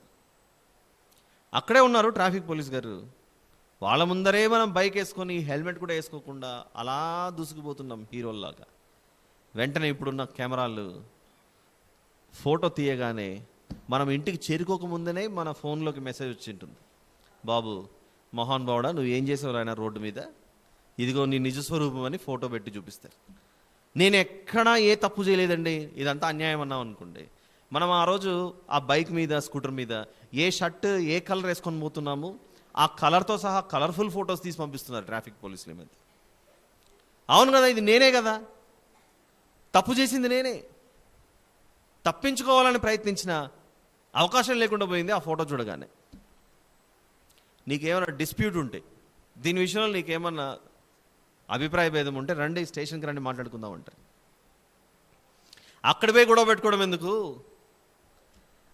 అక్కడే ఉన్నారు ట్రాఫిక్ పోలీస్ గారు, వాళ్ళ ముందరే మనం బైక్ వేసుకొని హెల్మెట్ కూడా వేసుకోకుండా అలా దూసుకుపోతున్నాం హీరోల్లాగా. వెంటనే ఇప్పుడున్న కెమెరాలు ఫోటో తీయగానే మనం ఇంటికి చేరుకోకముందనే మన ఫోన్లోకి మెసేజ్ వచ్చి ఉంటుంది, బాబు మోహన్ బావుడా నువ్వు ఏం చేసావు ఆయన రోడ్డు మీద, ఇదిగో నీ నిజస్వరూపం అని ఫోటో పెట్టి చూపిస్తారు. నేను ఎక్కడా ఏ తప్పు చేయలేదండి, ఇదంతా అన్యాయం అన్నాం అనుకోండి, మనం ఆ రోజు ఆ బైక్ మీద స్కూటర్ మీద ఏ షర్ట్ ఏ కలర్ వేసుకొని పోతున్నాము ఆ కలర్తో సహా కలర్ఫుల్ ఫొటోస్ తీసి పంపిస్తున్నారు ట్రాఫిక్ పోలీసుల మీద. అవును కదా, ఇది నేనే కదా, తప్పు చేసింది నేనే. తప్పించుకోవాలని ప్రయత్నించిన అవకాశం లేకుండా పోయింది ఆ ఫోటో చూడగానే. నీకేమైనా డిస్ప్యూట్ ఉంటే, దీని విషయంలో నీకేమన్నా అభిప్రాయ భేదం ఉంటే రండి స్టేషన్కి రండి మాట్లాడుకుందాం అంటారు. అక్కడ పోయి గొడవ పెట్టుకోవడం ఎందుకు?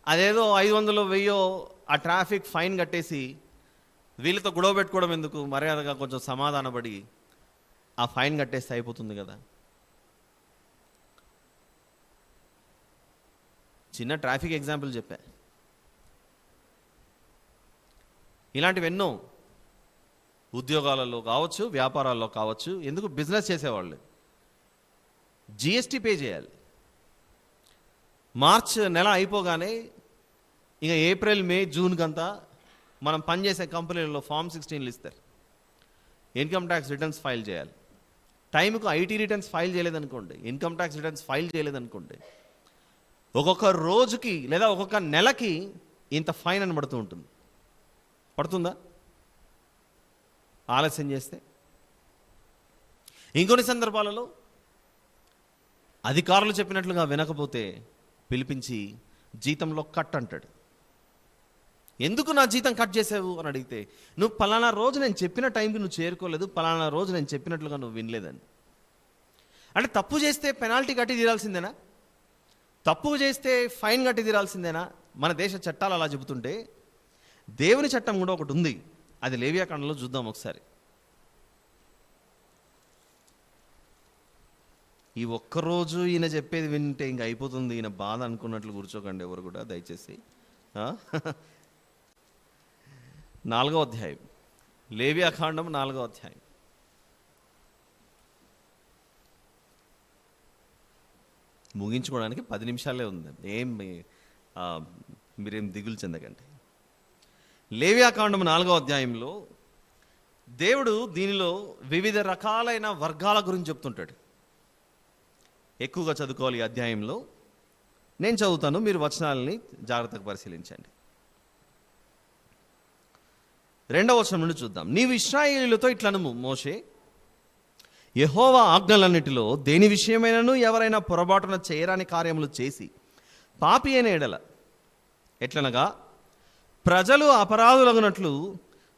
అదేదో 500 1000 ఆ ట్రాఫిక్ ఫైన్ కట్టేసి వీళ్ళతో గొడవ పెట్టుకోవడం ఎందుకు? మర్యాదగా కొంచెం సమాధానపడి ఆ ఫైన్ కట్టేస్తే అయిపోతుంది కదా. చిన్న ట్రాఫిక్ ఎగ్జాంపుల్ చెప్పా. ఇలాంటివి ఎన్నో ఉద్యోగాలలో కావచ్చు, వ్యాపారాల్లో కావచ్చు, ఎందుకు బిజినెస్ చేసేవాళ్ళు జిఎస్టీ పే చేయాలి. మార్చ్ నెల అయిపోగానే ఇక ఏప్రిల్ మే జూన్ కంతా మనం పనిచేసే కంపెనీలలో ఫామ్ 16లు ఇస్తారు. ఇన్కమ్ ట్యాక్స్ రిటర్న్స్ ఫైల్ చేయాలి. టైంకు ఐటీ రిటర్న్స్ ఫైల్ చేయలేదనుకోండి, ఇన్కమ్ ట్యాక్స్ రిటర్న్స్ ఫైల్ చేయలేదనుకోండి, ఒక్కొక్క రోజుకి లేదా ఒక్కొక్క నెలకి ఇంత ఫైన్ అని పడుతూ ఉంటుంది. పడుతుందా ఆలస్యం చేస్తే? ఇంకొన్ని సందర్భాలలో అధికారులు చెప్పినట్లుగా వినకపోతే పిలిపించి జీతంలో కట్ అంటాడు. ఎందుకు నా జీతం కట్ చేసావు అని అడిగితే, నువ్వు పలానా రోజు నేను చెప్పిన టైంకి నువ్వు చేరుకోలేదు, పలానా రోజు నేను చెప్పినట్లుగా నువ్వు వినలేదని. అంటే తప్పు చేస్తే పెనాల్టీ కట్టి తీరాల్సిందేనా? తప్పు చేస్తే ఫైన్ కట్టి తీరాల్సిందేనా? మన దేశ చట్టాలు అలా చెబుతుంటే దేవుని చట్టం కూడా ఒకటి ఉంది. అది లేవియాకాండంలో చూద్దాం ఒకసారి. ఈ ఒక్కరోజు ఈయన చెప్పేది వింటే ఇంక అయిపోతుంది ఈయన బాధ అనుకున్నట్లు కూర్చోకండి ఎవరు కూడా దయచేసి. 4వ అధ్యాయం, లేవియాకాండం 4వ అధ్యాయం. ముగించుకోవడానికి 10 నిమిషాలే ఉంది. మీరేం దిగులు చెందకండి. లేవియాకాండం 4వ అధ్యాయంలో దేవుడు దీనిలో వివిధ రకాలైన వర్గాల గురించి చెప్తుంటాడు. ఎక్కువగా చదువుకోవాలి ఈ అధ్యాయంలో. నేను చదువుతాను, మీరు వచనాలని జాగ్రత్తగా పరిశీలించండి. 2వ వచనం నుండి చూద్దాం. నీవు ఇశ్రాయేలీయులతో ఇట్లనము, మోషే, యెహోవా ఆజ్ఞలన్నిటిలో దేని విషయమైనను ఎవరైనా పొరపాటున చేయరాని కార్యములు చేసి పాపి అయిన ఎడల, ఎట్లనగా ప్రజలు అపరాధులగునట్లు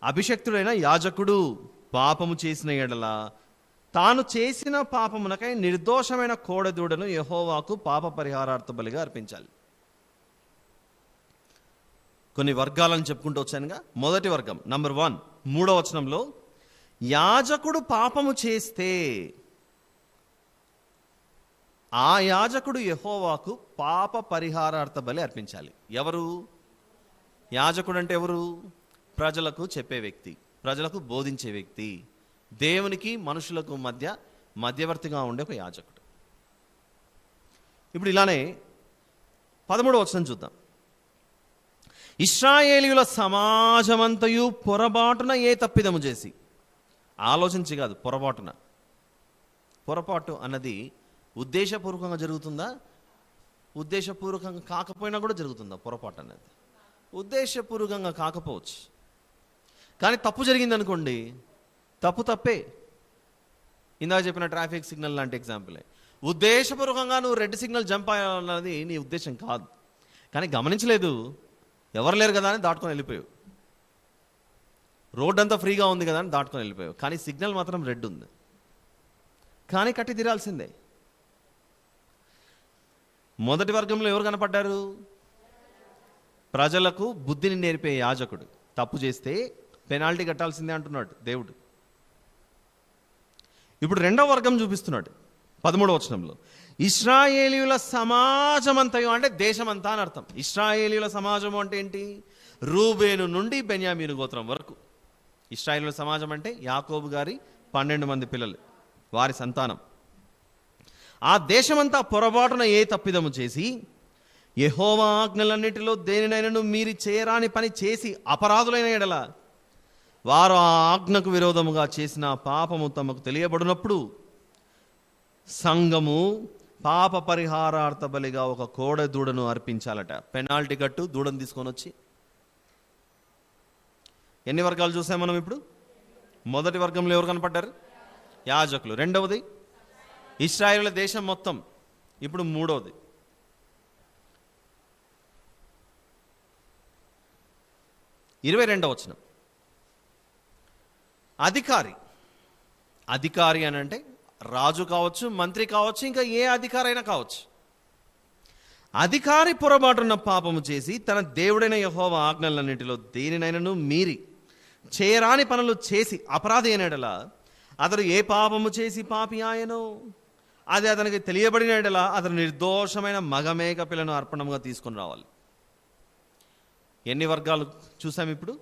అభిషక్తుడైన యాజకుడు పాపము చేసిన ఎడల తాను చేసిన పాపమునకై నిర్దోషమైన కోడెదూడను యెహోవాకు పాప పరిహారార్థ బలిగా అర్పించాలి. కొన్ని వర్గాలను చెప్పుకుంటూ వచ్చానుగా. మొదటి వర్గం నంబర్ 1, 3వ వచనంలో, యాజకుడు పాపము చేస్తే ఆ యాజకుడు యెహోవాకు పాప పరిహారార్థ బలి అర్పించాలి. ఎవరు యాజకుడు అంటే? ఎవరు? ప్రజలకు చెప్పే వ్యక్తి, ప్రజలకు బోధించే వ్యక్తి, దేవునికి మనుషులకు మధ్యవర్తిగా ఉండే ఒక యాజకుడు. ఇప్పుడు ఇలానే 13వ వచనం చూద్దాం. ఇశ్రాయేలీయుల సమాజమంతయు పొరపాటున ఏ తప్పిదము చేసి, ఆలోచించి కాదు, పొరపాటున. పొరపాటు అన్నది ఉద్దేశపూర్వకంగా జరుగుతుందా? ఉద్దేశపూర్వకంగా కాకపోయినా కూడా జరుగుతుందా పొరపాటు అన్నది? ఉద్దేశపూర్వకంగా కాకపోవచ్చు, కానీ తప్పు జరిగిందనుకోండి, తప్పే. ఇందాక చెప్పిన ట్రాఫిక్ సిగ్నల్ లాంటి ఎగ్జాంపులే. ఉద్దేశపూర్వకంగా నువ్వు రెడ్ సిగ్నల్ జంప్ అయ్యాలన్నది నీ ఉద్దేశం కాదు, కానీ గమనించలేదు, ఎవరు లేరు కదా అని దాటుకొని వెళ్ళిపోయావు. రోడ్ అంతా ఫ్రీగా ఉంది కదా అని దాటుకొని వెళ్ళిపోయావు, కానీ సిగ్నల్ మాత్రం రెడ్ ఉంది, కానీ కట్టి తీరాల్సిందే. మొదటి వర్గంలో ఎవరు కనపడ్డారు? ప్రజలకు బుద్ధిని నేర్పే యాజకుడు. తప్పు చేస్తే పెనాల్టీ కట్టాల్సిందే అంటున్నాడు దేవుడు. ఇప్పుడు 2వ వర్గం చూపిస్తున్నాడు 13వ వచనంలో. ఇశ్రాయేలీయుల సమాజమంతయు అంటే దేశమంతా అని అర్థం. ఇశ్రాయేలీయుల సమాజం అంటే ఏంటి? రూబేను నుండి బెన్యామీను గోత్రం వరకు. ఇశ్రాయేలీయుల సమాజం అంటే యాకోబు గారి 12 మంది పిల్లలు, వారి సంతానం. ఆ దేశమంతా పొరపాటున ఏ తప్పిదము చేసి యెహోవా ఆజ్ఞలన్నిటిలో దేనినైనను మీరి చేయరాని పని చేసి అపరాధులైన ఎడల, వారు ఆ ఆజ్ఞకు విరోధముగా చేసిన పాపము తమకు తెలియబడినప్పుడు సంఘము పాప పరిహారార్థ బలిగా ఒక కోడె దూడను అర్పించాలట. పెనాల్టీ కట్టు దూడను తీసుకొని వచ్చి. ఎన్ని వర్గాలు చూసాం మనం ఇప్పుడు? మొదటి వర్గంలో ఎవరు కనపడ్డారు? యాజకులు. 2వది ఇశ్రాయేలు దేశం మొత్తం. ఇప్పుడు 3వది ఇరవై 22వ వచనం. అధికారి అని అంటే రాజు కావచ్చు, మంత్రి కావచ్చు, ఇంకా ఏ అధికారి అయినా కావచ్చు. అధికారి పొరపాటున్న పాపము చేసి తన దేవుడైన యెహోవా ఆజ్ఞలన్నిటిలో దేనినైనను మీరి చేయరాని పనులు చేసి అపరాధి అయినడలా, అతడు ఏ పాపము చేసి పాపి ఆయనో అది అతనికి తెలియబడినడలా అతను నిర్దోషమైన మగమేక పిల్లను అర్పణంగా తీసుకొని రావాలి. ఎన్ని వర్గాలు చూసాం ఇప్పుడు?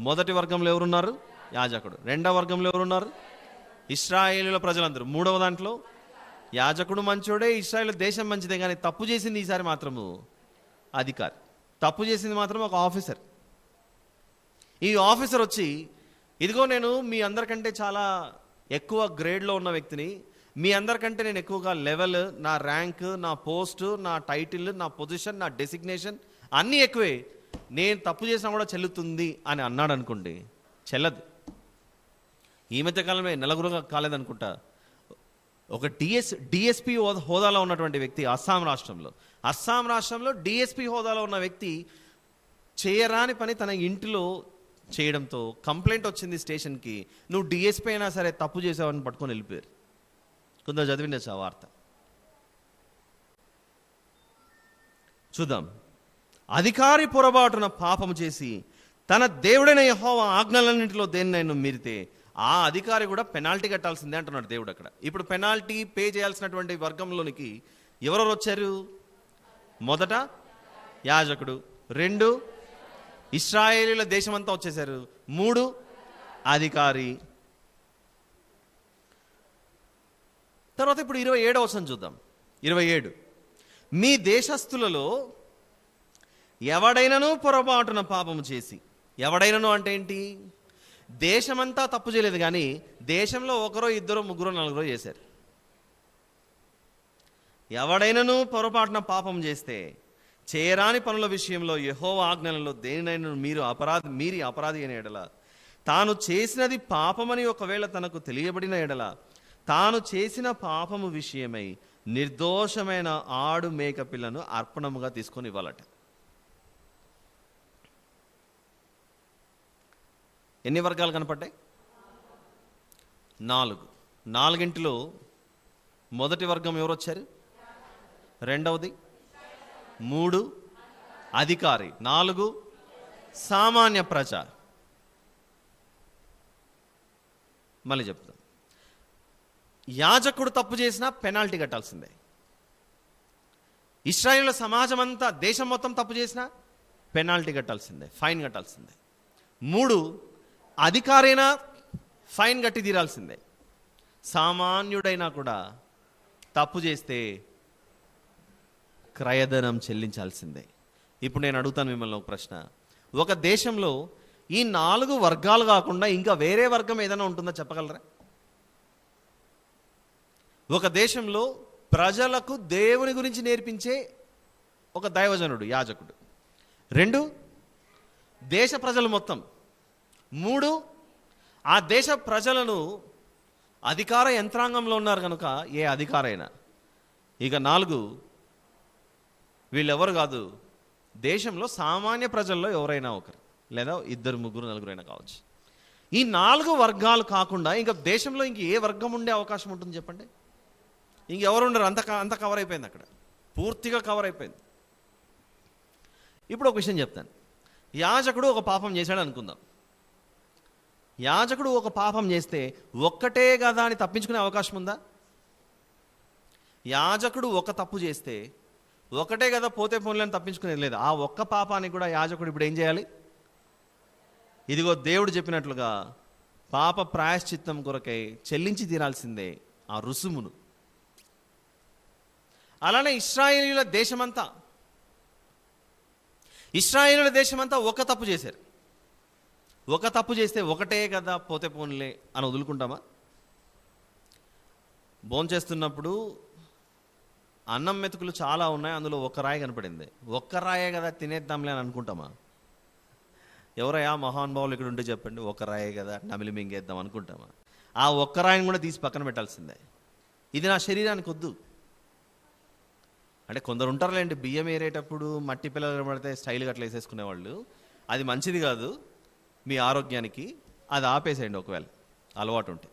మొదటి వర్గంలో ఎవరున్నారు? యాజకుడు. 2వ వర్గంలో ఎవరున్నారు? ఇశ్రాయేలీయుల ప్రజలందరూ. 3వ దాంట్లో యాజకుడు మంచోడే, ఇశ్రాయేల్ దేశం మంచిదే, కానీ తప్పు చేసింది ఈసారి మాత్రము అధికారి. తప్పు చేసింది మాత్రం ఒక ఆఫీసర్. ఈ ఆఫీసర్ వచ్చి, ఇదిగో నేను మీ అందరికంటే చాలా ఎక్కువ గ్రేడ్లో ఉన్న వ్యక్తిని, మీ అందరికంటే నేను ఎక్కువగా లెవెల్, నా ర్యాంక్, నా పోస్టు, నా టైటిల్, నా పొజిషన్, నా డెసిగ్నేషన్ అన్నీ ఎక్కువే, నేను తప్పు చేసినా కూడా చెల్లుతుంది అని అన్నాడు అనుకోండి, చెల్లదు. ఈ మధ్య కాలమే నెలగురుగా కాలేదనుకుంటా, ఒక డిఎస్పి హోదాలో ఉన్నటువంటి వ్యక్తి అస్సాం రాష్ట్రంలో డిఎస్పి హోదాలో ఉన్న వ్యక్తి చేయరాని పని తన ఇంటిలో చేయడంతో కంప్లైంట్ వచ్చింది స్టేషన్కి. నువ్వు డిఎస్పీ అయినా సరే తప్పు చేసావని పట్టుకొని వెళ్ళిపోయారు. కొందరు చదివిండొచ్చు ఆ వార్త. చూద్దాం. అధికారి పొరపాటున పాపము చేసి తన దేవుడైన యెహోవా ఆజ్ఞలన్నింటిలో దేన్నైనా మీరితే ఆ అధికారి కూడా పెనాల్టీ కట్టాల్సిందే అంటున్నాడు దేవుడు అక్కడ. ఇప్పుడు పెనాల్టీ పే చేయాల్సినటువంటి వర్గంలోనికి ఎవరెవరు వచ్చారు? మొదట యాజకుడు, 2 ఇశ్రాయేలీల దేశమంతా వచ్చేసారు, 3 అధికారి. తర్వాత ఇప్పుడు 27వ వచనం చూద్దాం. 27, మీ దేశస్థులలో ఎవడైనను పొరపాటున పాపము చేసి, ఎవడైనను అంటే ఏంటి? దేశమంతా తప్పు చేయలేదు, కానీ దేశంలో 1, 2, 3, 4 చేశారు. ఎవడైనను పొరపాటున పాపం చేస్తే చేయరాని పనుల విషయంలో యెహోవా ఆజ్ఞలలో దేనినైనా మీరి అపరాధి అయిన ఎడల, తాను చేసినది పాపమని ఒకవేళ తనకు తెలియబడిన ఎడల, తాను చేసిన పాపము విషయమై నిర్దోషమైన ఆడు మేక పిల్లను అర్పణముగా తీసుకొని ఇవ్వాలట. ఎన్ని వర్గాలు కనపడ్డాయి? 4. 4 మొదటి వర్గం ఎవరు వచ్చారు? 2వది 3 అధికారి, 4 సామాన్య ప్రజ. మళ్ళీ చెప్తాం. యాజకుడు తప్పు చేసినా పెనాల్టీ కట్టాల్సిందే. ఇశ్రాయేలు సమాజం అంతా, దేశం మొత్తం తప్పు చేసినా పెనాల్టీ కట్టాల్సిందే, ఫైన్ కట్టాల్సిందే. 3 అధికారైనా ఫైన్ కట్టి తీరాల్సిందే. సామాన్యుడైనా కూడా తప్పు చేస్తే క్రయధనం చెల్లించాల్సిందే. ఇప్పుడు నేను అడుగుతాను మిమ్మల్ని ఒక ప్రశ్న. ఒక దేశంలో ఈ 4 వర్గాలు కాకుండా ఇంకా వేరే వర్గం ఏదైనా ఉంటుందో చెప్పగలరా? ఒక దేశంలో ప్రజలకు దేవుని గురించి నేర్పించే ఒక దైవజనుడు, యాజకుడు. 2 దేశ ప్రజలు మొత్తం. 3 ఆ దేశ ప్రజలను అధికార యంత్రాంగంలో ఉన్నారు కనుక ఏ అధికారైనా. ఇక 4 వీళ్ళెవరు కాదు, దేశంలో సామాన్య ప్రజల్లో ఎవరైనా ఒకరు, లేదా 2, 3, 4 అయినా కావచ్చు. ఈ 4 వర్గాలు కాకుండా ఇంకా దేశంలో ఇంక ఏ వర్గం ఉండే అవకాశం ఉంటుంది చెప్పండి? ఇంకెవరు ఉండరు. అంత కవర్ అయిపోయింది, అక్కడ పూర్తిగా కవర్ అయిపోయింది. ఇప్పుడు ఒక విషయం చెప్తాను. యాజకుడు ఒక పాపం చేశాడు అనుకుందాం. యాజకుడు ఒక పాపం చేస్తే ఒక్కటే కదా అని తప్పించుకునే అవకాశం ఉందా? యాజకుడు ఒక తప్పు చేస్తే ఒకటే కదా పోతే పోన్లని తప్పించుకునేది లేదు. ఆ ఒక్క పాపానికి కూడా యాజకుడు ఇప్పుడు ఏం చేయాలి? ఇదిగో దేవుడు చెప్పినట్లుగా పాప ప్రాయశ్చిత్తం కొరకై చెల్లించి తీరాల్సిందే ఆ రుసుమును. అలానే ఇశ్రాయేలీయుల దేశమంతా ఒక తప్పు చేశారు. ఒక తప్పు చేస్తే ఒకటే కదా పోతే పోన్లే అని వదులుకుంటామా? భోంచేస్తున్నప్పుడు అన్నం మెతుకులు చాలా ఉన్నాయి, అందులో ఒక్క రాయి కనపడింది. ఒక్క రాయే కదా తినేద్దాంలే అని అనుకుంటామా? ఎవరయ్యా మహానుభావులు ఇక్కడ ఉంటే చెప్పండి, ఒక్క రాయే కదా నమిలి మింగేద్దాం అనుకుంటామా? ఆ ఒక్క రాయిని కూడా తీసి పక్కన పెట్టాల్సిందే. ఇది నా శరీరానికి వద్దు. అంటే కొందరు ఉంటారులేండి, బియ్యం ఏరేటప్పుడు మట్టి పిల్లలు పడితే స్టైల్గా అట్లా వేసేసుకునేవాళ్ళు. అది మంచిది కాదు మీ ఆరోగ్యానికి. అది ఆపేసేయండి ఒకవేళ అలవాటు ఉంటే.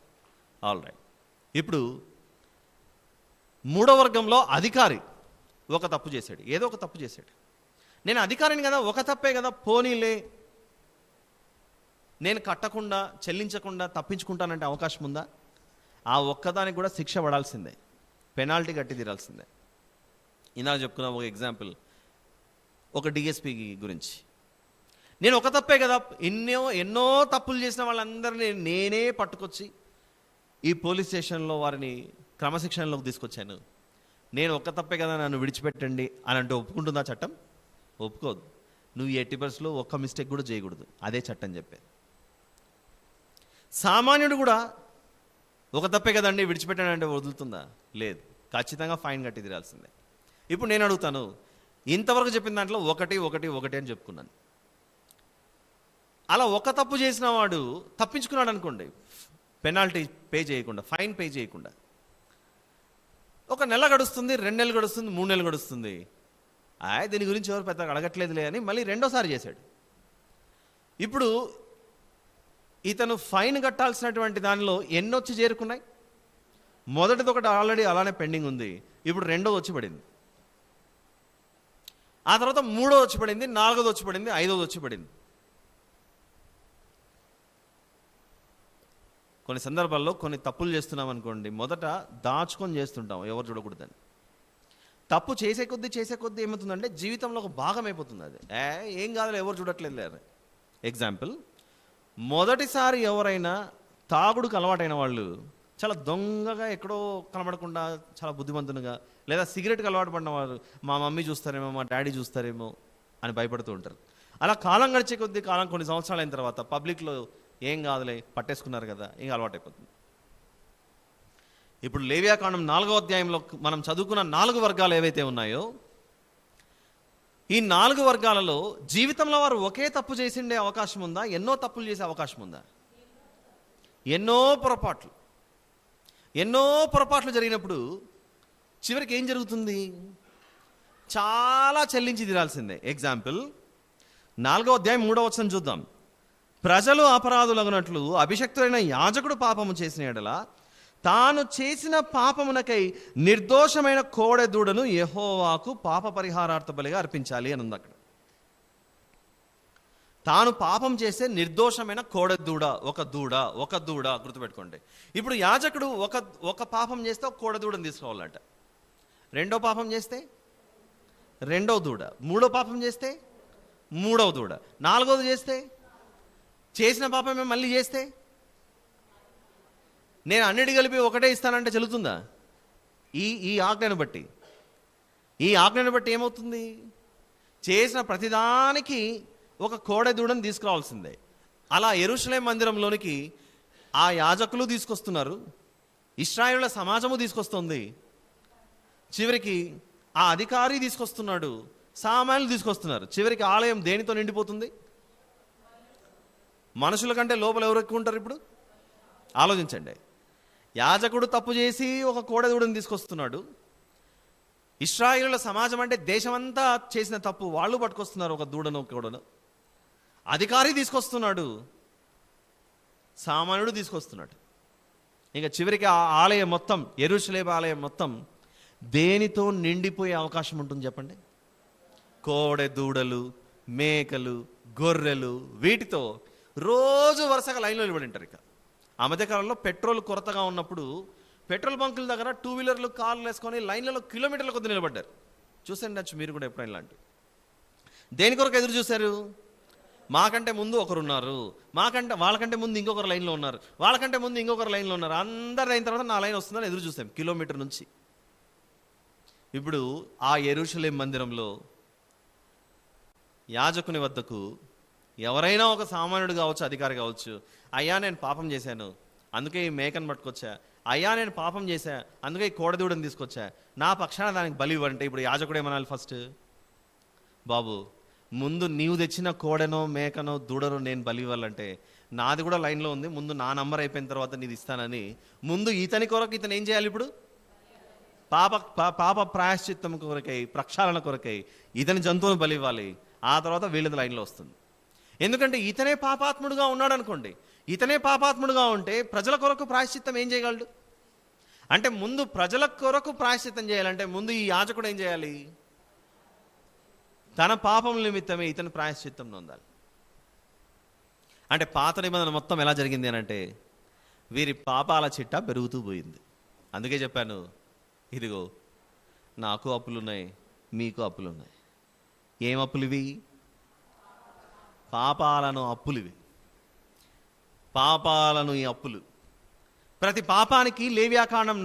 All right. ఇప్పుడు 3వ వర్గంలో అధికారి ఒక తప్పు చేశాడు, ఏదో ఒక తప్పు చేశాడు. నేను అధికారిని కదా, ఒక తప్పే కదా పోనీలే, నేను కట్టకుండా చెల్లించకుండా తప్పించుకుంటానంటే అవకాశం ఉందా? ఆ ఒక్కదానికి కూడా శిక్ష పడాల్సిందే, పెనాల్టీ కట్టి తీరాల్సిందే. ఇందాక చెప్పుకున్నాం ఒక ఎగ్జాంపుల్, ఒక డిఎస్పి గురించి. నేను ఒక తప్పే కదా, ఎన్నో తప్పులు చేసిన వాళ్ళందరినీ నేనే పట్టుకొచ్చి ఈ పోలీస్ స్టేషన్లో వారిని క్రమశిక్షణలోకి తీసుకొచ్చాను. నేను ఒక్క తప్పే కదా నన్ను విడిచిపెట్టండి అని అంటే ఒప్పుకుంటుందా చట్టం? ఒప్పుకోదు. నువ్వు 80% ఒక్క మిస్టేక్ కూడా చేయకూడదు, అదే చట్టం చెప్పేది. సామాన్యుడు కూడా ఒక తప్పే కదండి విడిచిపెట్టాడు అంటే వదులుతుందా? లేదు, ఖచ్చితంగా ఫైన్ కట్టి తీరాల్సిందే. ఇప్పుడు నేను అడుగుతాను, ఇంతవరకు చెప్పిన దాంట్లో ఒకటి అని చెప్పుకున్నాను. అలా ఒక తప్పు చేసిన వాడు తప్పించుకున్నాడు అనుకోండి, పెనాల్టీ పే చేయకుండా, ఫైన్ పే చేయకుండా, ఒక నెల గడుస్తుంది, 2 నెలలు గడుస్తుంది, 3 నెలలు గడుస్తుంది. దీని గురించి ఎవరు పెద్దగా అడగట్లేదులే అని మళ్ళీ రెండోసారి చేశాడు. ఇప్పుడు ఇతను ఫైన్ కట్టాల్సినటువంటి దానిలో ఎన్ని వచ్చి చేరుకున్నాయి? మొదటిది ఒకటి ఆల్రెడీ అలానే పెండింగ్ ఉంది, ఇప్పుడు రెండోది వచ్చి పడింది. ఆ తర్వాత మూడోది వచ్చి పడింది, నాలుగోది వచ్చి పడింది, ఐదోది వచ్చి పడింది. కొన్ని సందర్భాల్లో కొన్ని తప్పులు చేస్తున్నాం అనుకోండి, మొదట దాచుకొని చేస్తుంటాం ఎవరు చూడకూడదని. తప్పు చేసే కొద్దీ ఏమవుతుందంటే జీవితంలో ఒక భాగం అయిపోతుంది. అది ఏం కాదు, ఎవరు చూడట్లేదు లేదు. ఎగ్జాంపుల్, మొదటిసారి ఎవరైనా తాగుడుకు అలవాటైన వాళ్ళు చాలా దొంగగా ఎక్కడో కనబడకుండా చాలా బుద్ధిమంతునిగా, లేదా సిగరెట్కి అలవాటు పడిన వారు మా మమ్మీ చూస్తారేమో, మా డాడీ చూస్తారేమో అని భయపడుతూ ఉంటారు. అలా కాలం గడిచే కొద్దీ కొన్ని సంవత్సరాలు అయిన తర్వాత పబ్లిక్లో ఏం కాదులే పట్టేసుకున్నారు కదా, ఇంకా అలవాటు అయిపోతుంది. ఇప్పుడు లేవియాకాండం 4వ అధ్యాయంలో మనం చదువుకున్న 4 వర్గాలు ఏవైతే ఉన్నాయో, ఈ 4 వర్గాలలో జీవితంలో వారు ఒకే తప్పు చేసిండే అవకాశం ఉందా? ఎన్నో తప్పులు చేసే అవకాశం ఉందా? ఎన్నో పొరపాట్లు జరిగినప్పుడు చివరికి ఏం జరుగుతుంది? చాలా చెల్లించి తీరాల్సిందే. ఎగ్జాంపుల్, 4వ అధ్యాయం 3వ వచనం చూద్దాం. ప్రజలు అపరాధులగునట్లు అభిషక్తుడైన యాజకుడు పాపము చేసిన యెడల తాను చేసిన పాపమునకై నిర్దోషమైన కోడెదూడను యెహోవాకు పాప పరిహారార్థ బలిగా అర్పించాలి అని ఉంది అక్కడ. తాను పాపం చేస్తే నిర్దోషమైన కోడెదూడ, ఒక దూడ గుర్తుపెట్టుకోండి. ఇప్పుడు యాజకుడు ఒక పాపం చేస్తే ఒక కోడెదూడను తీసుకోవాలంట. రెండో పాపం చేస్తే రెండో దూడ, మూడో పాపం చేస్తే మూడవ దూడ, నాలుగోది చేస్తే చేసిన పాపమే మళ్ళీ చేస్తే నేను అన్నిటి కలిపి ఒకటే ఇస్తానంటే చెల్లుతుందా? ఈ ఆజ్ఞను బట్టి ఏమవుతుంది? చేసిన ప్రతిదానికి ఒక కోడెదూడని తీసుకురావాల్సిందే. అలా యెరూషలేము మందిరంలోనికి ఆ యాజకులు తీసుకొస్తున్నారు, ఇశ్రాయేలుల సమాజము తీసుకొస్తుంది, చివరికి ఆ అధికారి తీసుకొస్తున్నాడు, సామాన్యులు తీసుకొస్తున్నారు. చివరికి ఆలయం దేనితో నిండిపోతుంది? మనుషుల కంటే లోపల ఎవరు ఎక్కువ ఉంటారు? ఇప్పుడు ఆలోచించండి. యాజకుడు తప్పు చేసి ఒక కోడెదూడని తీసుకొస్తున్నాడు, ఇశ్రాయేలుల సమాజం అంటే దేశమంతా చేసిన తప్పు వాళ్ళు పట్టుకొస్తున్నారు, ఒక దూడను కోడను. అధికారి తీసుకొస్తున్నాడు, సామాన్యుడు తీసుకొస్తున్నాడు. ఇంకా చివరికి ఆ ఆలయం మొత్తం, యెరూషలేము ఆలయం మొత్తం దేనితో నిండిపోయే అవకాశం ఉంటుంది చెప్పండి? కోడె దూడలు, మేకలు, గొర్రెలు, వీటితో రోజు వరుసగా లైన్లో నిలబడి ఉంటారు. ఇక ఆ మధ్యకాలంలో పెట్రోల్ కొరతగా ఉన్నప్పుడు పెట్రోల్ బంకుల దగ్గర 2 వీలర్లు కార్లు వేసుకొని లైన్లలో కిలోమీటర్ల కొద్ది నిలబడ్డారు. చూసండి మీరు కూడా ఎప్పుడైనా ఇలాంటి. దేని కొరకు ఎదురు చూశారు? మాకంటే ముందు ఒకరున్నారు, వాళ్ళకంటే ముందు ఇంకొకరు లైన్లో ఉన్నారు, వాళ్ళకంటే ముందు ఇంకొకరు లైన్లో ఉన్నారు, అందరు అయిన తర్వాత నా లైన్ వస్తుందని ఎదురు చూసాం కిలోమీటర్ నుంచి. ఇప్పుడు ఆ యెరూషలేము మందిరంలో యాజకుని వద్దకు ఎవరైనా ఒక సామాన్యుడు కావచ్చు, అధికారి కావచ్చు, అయ్యా నేను పాపం చేశాను అందుకే ఈ మేకను పట్టుకొచ్చా, అయ్యా నేను పాపం చేశా అందుకే ఈ కోడెదూడని తీసుకొచ్చా, నా పక్షాన దానికి బలి ఇవ్వంటే ఇప్పుడు యాజకుడు ఏమనాలి? ఫస్ట్, బాబు ముందు నీవు తెచ్చిన కోడెనో మేకనో దూడనో నేను బలి ఇవ్వాలంటే నాది కూడా లైన్లో ఉంది, ముందు నా నంబర్ అయిపోయిన తర్వాత నీది ఇస్తానని ముందు ఇతని కొరకు ఇతను ఏం చేయాలి? ఇప్పుడు పాప ప్రాయశ్చిత్తం కొరకై, ప్రక్షాళన కొరకై ఇతని జంతువును బలి ఇవ్వాలి. ఆ తర్వాత వీళ్ళది లైన్లో వస్తుంది. ఎందుకంటే ఇతనే పాపాత్ముడుగా ఉన్నాడు అనుకోండి, ఇతనే పాపాత్ముడుగా ఉంటే ప్రజల కొరకు ప్రాయశ్చిత్తం ఏం చేయగలడు? అంటే ముందు ప్రజల కొరకు ప్రాయశ్చిత్తం చేయాలంటే ముందు ఈ యాజకుడు ఏం చేయాలి? తన పాపం నిమిత్తమే ఇతను ప్రాయశ్చిత్తం నొందాలి. అంటే పాత నిబంధన మొత్తం ఎలా జరిగింది అని అంటే వీరి పాపాల చిట్టా పెరుగుతూ పోయింది. అందుకే చెప్పాను, ఇదిగో నాకు అప్పులున్నాయి, మీకు అప్పులున్నాయి. ఏం అప్పులు ఇవి? పాపాలను అప్పులు. ఈ అప్పులు ప్రతి పాపానికి లేవియాకాండం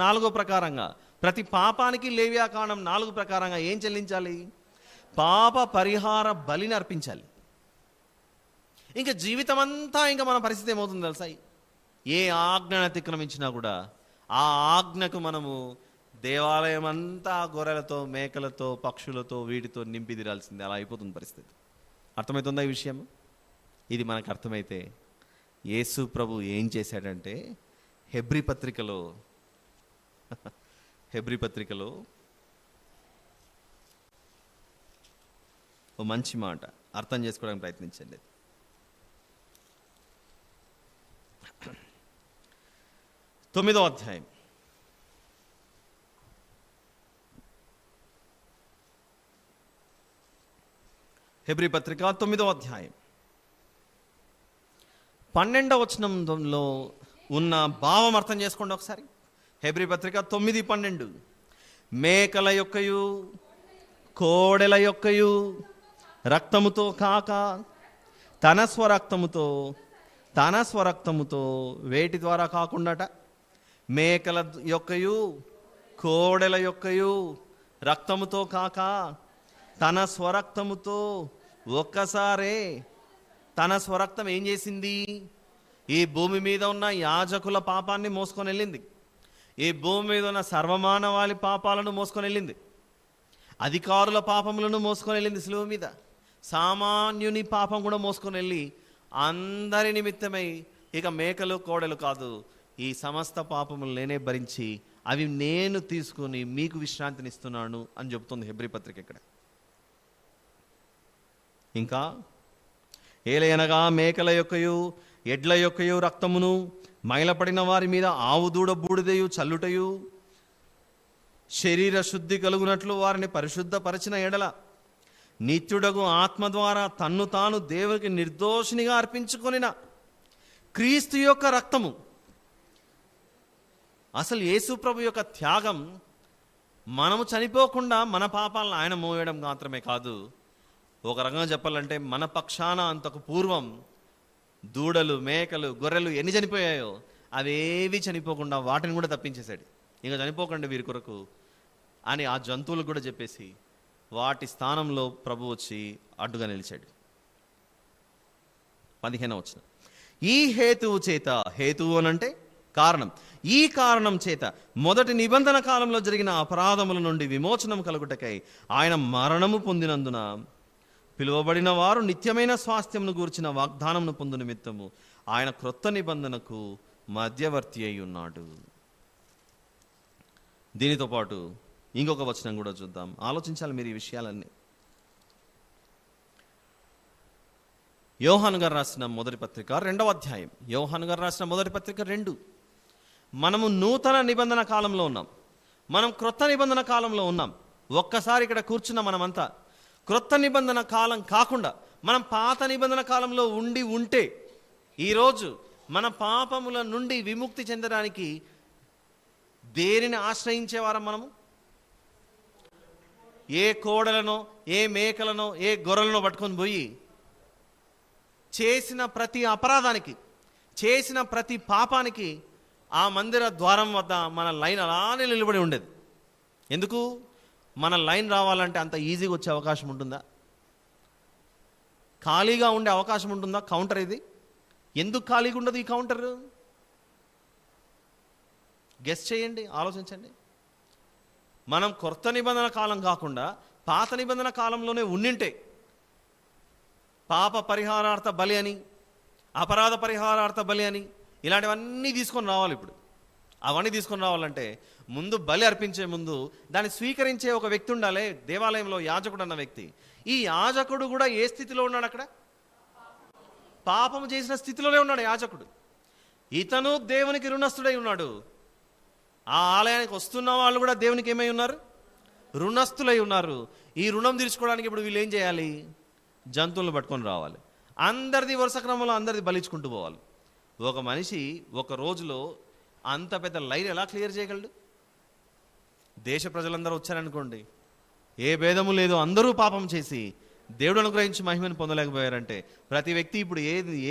4 ప్రకారంగా ఏం చెల్లించాలి? పాప పరిహార బలిని అర్పించాలి. ఇంకా జీవితం అంతా ఇంకా మన పరిస్థితి ఏమవుతుంది తెలుసా? ఏ ఆజ్ఞను అతిక్రమించినా కూడా ఆ ఆజ్ఞకు మనము దేవాలయం అంతా గొర్రెలతో, మేకలతో, పక్షులతో, వీటితో నింపి తీరాల్సిందే. అలా అయిపోతుంది పరిస్థితి. అర్థమవుతుందా ఈ విషయం? ఇది మనకు అర్థమైతే యేసు ప్రభు ఏం చేశాడంటే హెబ్రీ హెబ్రీ పత్రికలో ఓ మంచి మాట అర్థం చేసుకోవడానికి ప్రయత్నించండి. తొమ్మిదో అధ్యాయం హెబ్రీ పత్రిక 9వ అధ్యాయం 12వ వచనంలో ఉన్న భావం అర్థం చేసుకోండి ఒకసారి. హెబ్రీ పత్రిక 9:12 మేకల యొక్కయు కోడెల యొక్కయు రక్తముతో కాక తన స్వరక్తముతో వేటి ద్వారా కాకుండాట మేకల యొక్కయు కోడెల యొక్కయు రక్తముతో కాక తన స్వరక్తముతో ఒక్కసారే తన స్వరక్తం ఏం చేసింది? ఈ భూమి మీద ఉన్న యాజకుల పాపాన్ని మోసుకొని వెళ్ళింది. ఈ భూమి మీద ఉన్న సర్వమానవాళి పాపాలను మోసుకొని వెళ్ళింది. అధికారుల పాపములను మోసుకొని వెళ్ళింది శిలువ మీద. సామాన్యుని పాపం కూడా మోసుకొని వెళ్ళి అందరి నిమిత్తమై ఇక మేకలు కోడెలు కాదు, ఈ సమస్త పాపములు నేనే భరించి అవి నేను తీసుకుని మీకు విశ్రాంతిని ఇస్తున్నాను అని చెబుతుంది హెబ్రీ పత్రిక ఇక్కడ. ఇంకా ఏలయనగా మేకల యొక్కయు ఎడ్ల యొక్కయు రక్తమును మైలపడిన వారి మీద ఆవు దూడ బూడిదయు చల్లుటయు శరీర శుద్ధి కలుగునట్లు వారిని పరిశుద్ధపరచిన ఎడల నిత్యుడగు ఆత్మ ద్వారా తన్ను తాను దేవునికి నిర్దోషినిగా అర్పించుకొనిన క్రీస్తు యొక్క రక్తము. అసలు యేసు ప్రభు యొక్క త్యాగం మనము చనిపోకుండా మన పాపాలను ఆయన మోయడం మాత్రమే కాదు, ఒక రకంగా చెప్పాలంటే మన పక్షాన అంతకు పూర్వం దూడలు మేకలు గొర్రెలు ఎన్ని చనిపోయాయో అవేవి చనిపోకుండా వాటిని కూడా తప్పించేశాడు. ఇంకా చనిపోకండి వీరి కొరకు అని ఆ జంతువులకు కూడా చెప్పేసి వాటి స్థానంలో ప్రభు వచ్చి అడ్డుగా నిలిచాడు. 15వ వచనం ఈ హేతువు చేత, హేతువు అనంటే కారణం, ఈ కారణం చేత మొదటి నిబంధన కాలంలో జరిగిన అపరాధముల నుండి విమోచనం కలుగుటకై ఆయన మరణము పొందినందున పిలువబడిన వారు నిత్యమైన స్వాస్థ్యమును గూర్చిన వాగ్దానమును పొందు నిమిత్తము ఆయన క్రొత్త నిబంధనకు మధ్యవర్తి అయి ఉన్నాడు. దీనితో పాటు ఇంకొక వచనం కూడా చూద్దాం. ఆలోచించాలి మీరు ఈ విషయాలన్నీ. యోహాను గారు రాసిన మొదటి పత్రిక 2వ అధ్యాయం. యోహాను గారు రాసిన మొదటి పత్రిక 2. మనము నూతన నిబంధన కాలంలో ఉన్నాం, మనం క్రొత్త నిబంధన కాలంలో ఉన్నాం. ఒక్కసారి ఇక్కడ కూర్చున్న మనమంతా క్రొత్త నిబంధన కాలం కాకుండా మనం పాత నిబంధన కాలంలో ఉంటే ఈరోజు మన పాపముల నుండి విముక్తి చెందడానికి దేనిని ఆశ్రయించేవారం మనము? ఏ కోడలనో ఏ మేకలనో ఏ గొర్రెలనో పట్టుకొని పోయి చేసిన ప్రతి అపరాధానికి, చేసిన ప్రతి పాపానికి ఆ మందిర ద్వారం వద్ద మన లైన్ అలానే నిలబడి ఉండేది. ఎందుకు? మన లైన్ రావాలంటే అంత ఈజీగా వచ్చే అవకాశం ఉంటుందా? ఖాళీగా ఉండే అవకాశం ఉంటుందా? కౌంటర్ ఇది ఎందుకు ఖాళీగా ఉండదు? ఈ కౌంటర్ గెస్ చేయండి, ఆలోచించండి. మనం కొత్త నిబంధన కాలం కాకుండా పాత నిబంధన కాలంలోనే ఉండింటే పాప పరిహారార్థ బలి అని, అపరాధ పరిహారార్థ బలి అని ఇలాంటివన్నీ తీసుకొని రావాలి. ఇప్పుడు అవన్నీ తీసుకొని రావాలంటే ముందు బలి అర్పించే ముందు దాన్ని స్వీకరించే ఒక వ్యక్తి ఉండాలి. దేవాలయంలో యాజకుడు అన్న వ్యక్తి. ఈ యాజకుడు కూడా ఏ స్థితిలో ఉన్నాడు? అక్కడ పాపము చేసిన స్థితిలోనే ఉన్నాడు యాజకుడు. ఇతను దేవునికి రుణస్థుడై ఉన్నాడు. ఆ ఆలయానికి వస్తున్న వాళ్ళు కూడా దేవునికి ఏమై ఉన్నారు? రుణస్థులై ఉన్నారు. ఈ రుణం తీర్చుకోవడానికి ఇప్పుడు వీళ్ళు ఏం చేయాలి? జంతువులను పట్టుకొని రావాలి. అందరిది వరుస క్రమంలో అందరిది బలించుకుంటూ పోవాలి. ఒక మనిషి ఒక రోజులో అంత పెద్ద లైన్ ఎలా క్లియర్ చేయగలడు? దేశ ప్రజలందరూ వచ్చారనుకోండి, ఏ భేదము లేదు, అందరూ పాపం చేసి దేవుడు అనుగ్రహించి మహిమను పొందలేకపోయారంటే ప్రతి వ్యక్తి ఇప్పుడు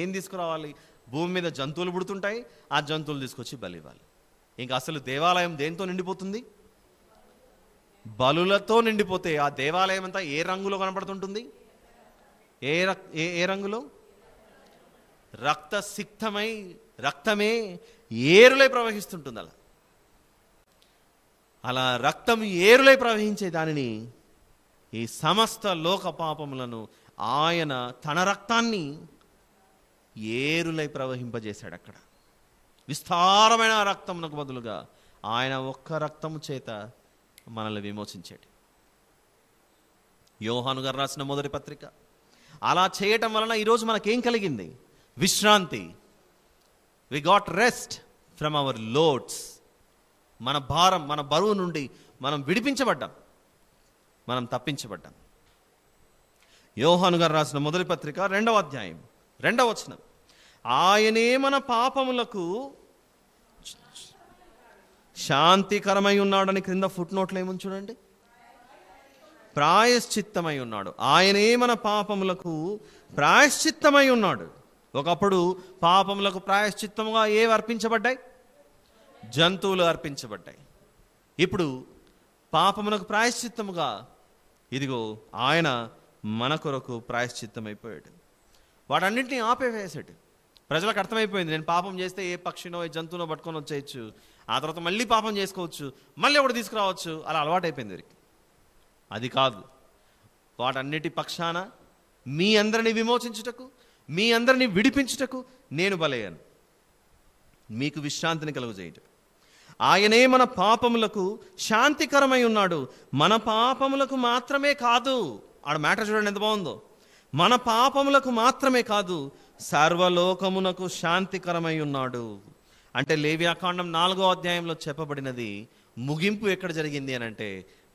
ఏం తీసుకురావాలి? భూమి మీద జంతువులు పుడుతుంటాయి, ఆ జంతువులు తీసుకొచ్చి బలి ఇవ్వాలి. ఇంకా అసలు దేవాలయం దేంతో నిండిపోతుంది? బలులతో నిండిపోతే ఆ దేవాలయం అంతా ఏ రంగులో కనపడుతుంటుంది? ఏ రంగులో? రక్తసిక్తమై రక్తమే ఏరులై ప్రవహిస్తుంటుంది. అలా రక్తం ఏరులై ప్రవహించే దానిని, ఈ సమస్త లోక పాపములను ఆయన తన రక్తాన్ని ఏరులై ప్రవహింపజేశాడు. అక్కడ విస్తారమైన రక్తమునకు బదులుగా ఆయన ఒక్క రక్తము చేత మనల్ని విమోచించాడు. యోహాను గారు రాసిన మొదటి పత్రిక. అలా చేయటం వలన ఈరోజు మనకేం కలిగింది? విశ్రాంతి. We got rest from our loads. మన భారం, మన బరువు నుండి మనం విడిపించబడ్డాం, మనం తప్పించబడ్డాం. యోహాను గారు రాసిన మొదటి పత్రిక 2వ అధ్యాయం 2వ వచనం. ఆయనే మన పాపములకు శాంతికరమై ఉన్నాడని క్రింద ఫుట్ నోట్లో ఏముంది చూడండి. ప్రాయశ్చిత్తమై ఉన్నాడు. ఆయనే మన పాపములకు ప్రాయశ్చిత్తమై ఉన్నాడు. ఒకప్పుడు పాపములకు ప్రాయశ్చిత్తముగా ఏవి అర్పించబడ్డాయి? జంతువులు అర్పించబడ్డాయి. ఇప్పుడు పాపములకు ప్రాయశ్చిత్తముగా ఇదిగో ఆయన మన కొరకు ప్రాయశ్చిత్తమైపోయాడు. వాటన్నింటినీ ఆపేవేసాడు. ప్రజలకు అర్థమైపోయింది, నేను పాపం చేస్తే ఏ పక్షినో ఏ జంతువునో పట్టుకొని వచ్చేయచ్చు, ఆ తర్వాత మళ్ళీ పాపం చేసుకోవచ్చు, మళ్ళీ ఒకటి తీసుకురావచ్చు, అలా అలవాటైపోయింది వీరికి. అది కాదు. వాటన్నిటి పక్షాన మీ అందరిని విమోచించుటకు, మీ అందరిని విడిపించుటకు నేను బలయ్యాను, మీకు విశ్రాంతిని కలుగజేయుటకు. ఆయనే మన పాపములకు శాంతికరమై ఉన్నాడు. మన పాపములకు మాత్రమే కాదు, ఆడ మ్యాటర్ చూడండి ఎంత బాగుందో. మన పాపములకు మాత్రమే కాదు, సర్వలోకమునకు శాంతికరమై ఉన్నాడు. అంటే లేవియాకాండం 4వ అధ్యాయంలో చెప్పబడినది ముగింపు ఎక్కడ జరిగింది అని అంటే,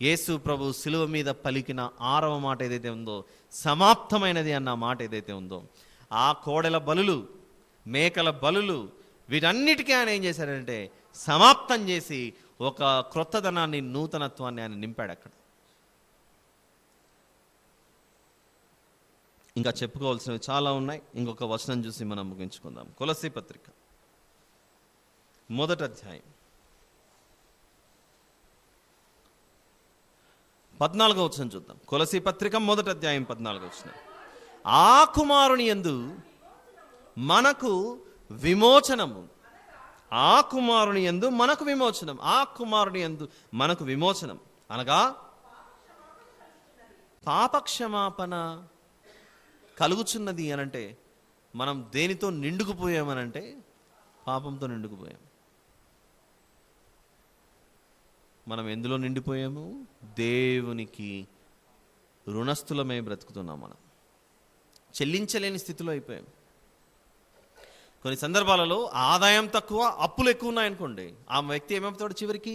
యేసు ప్రభు శిలువ మీద పలికిన 6వ మాట ఏదైతే ఉందో, సమాప్తమైనది అన్న మాట ఏదైతే ఉందో, ఆ కోడెల బలులు, మేకల బలులు, వీటన్నిటికీ ఆయన ఏం చేశాడంటే సమాప్తం చేసి ఒక క్రొత్తదనాన్ని, నూతనత్వాన్ని ఆయన నింపాడు అక్కడ. ఇంకా చెప్పుకోవాల్సినవి చాలా ఉన్నాయి. ఇంకొక వచనం చూసి మనం ముగించుకుందాం. కొలస్సీ పత్రిక 1వ అధ్యాయం 14వ వచనం చూద్దాం. కొలస్సీ పత్రిక 1వ అధ్యాయం 14వ వచనం. ఆ కుమారుని యందు మనకు విమోచనము. ఆ కుమారుని యందు మనకు విమోచనం. ఆ కుమారుని యందు మనకు విమోచనం అనగా పాపక్షమాపణ కలుగుచున్నది అనంటే, మనం దేనితో నిండుకుపోయామనంటే పాపంతో నిండుకుపోయాం. మనం ఎందులో నిండిపోయాము? దేవునికి రుణస్థులమై బ్రతుకుతున్నాం. మనం చెల్లించలేని స్థితిలో అయిపోయాం. కొన్ని సందర్భాలలో ఆదాయం తక్కువ, అప్పులు ఎక్కువ ఉన్నాయనుకోండి, ఆ వ్యక్తి ఏమవుతాడు చివరికి?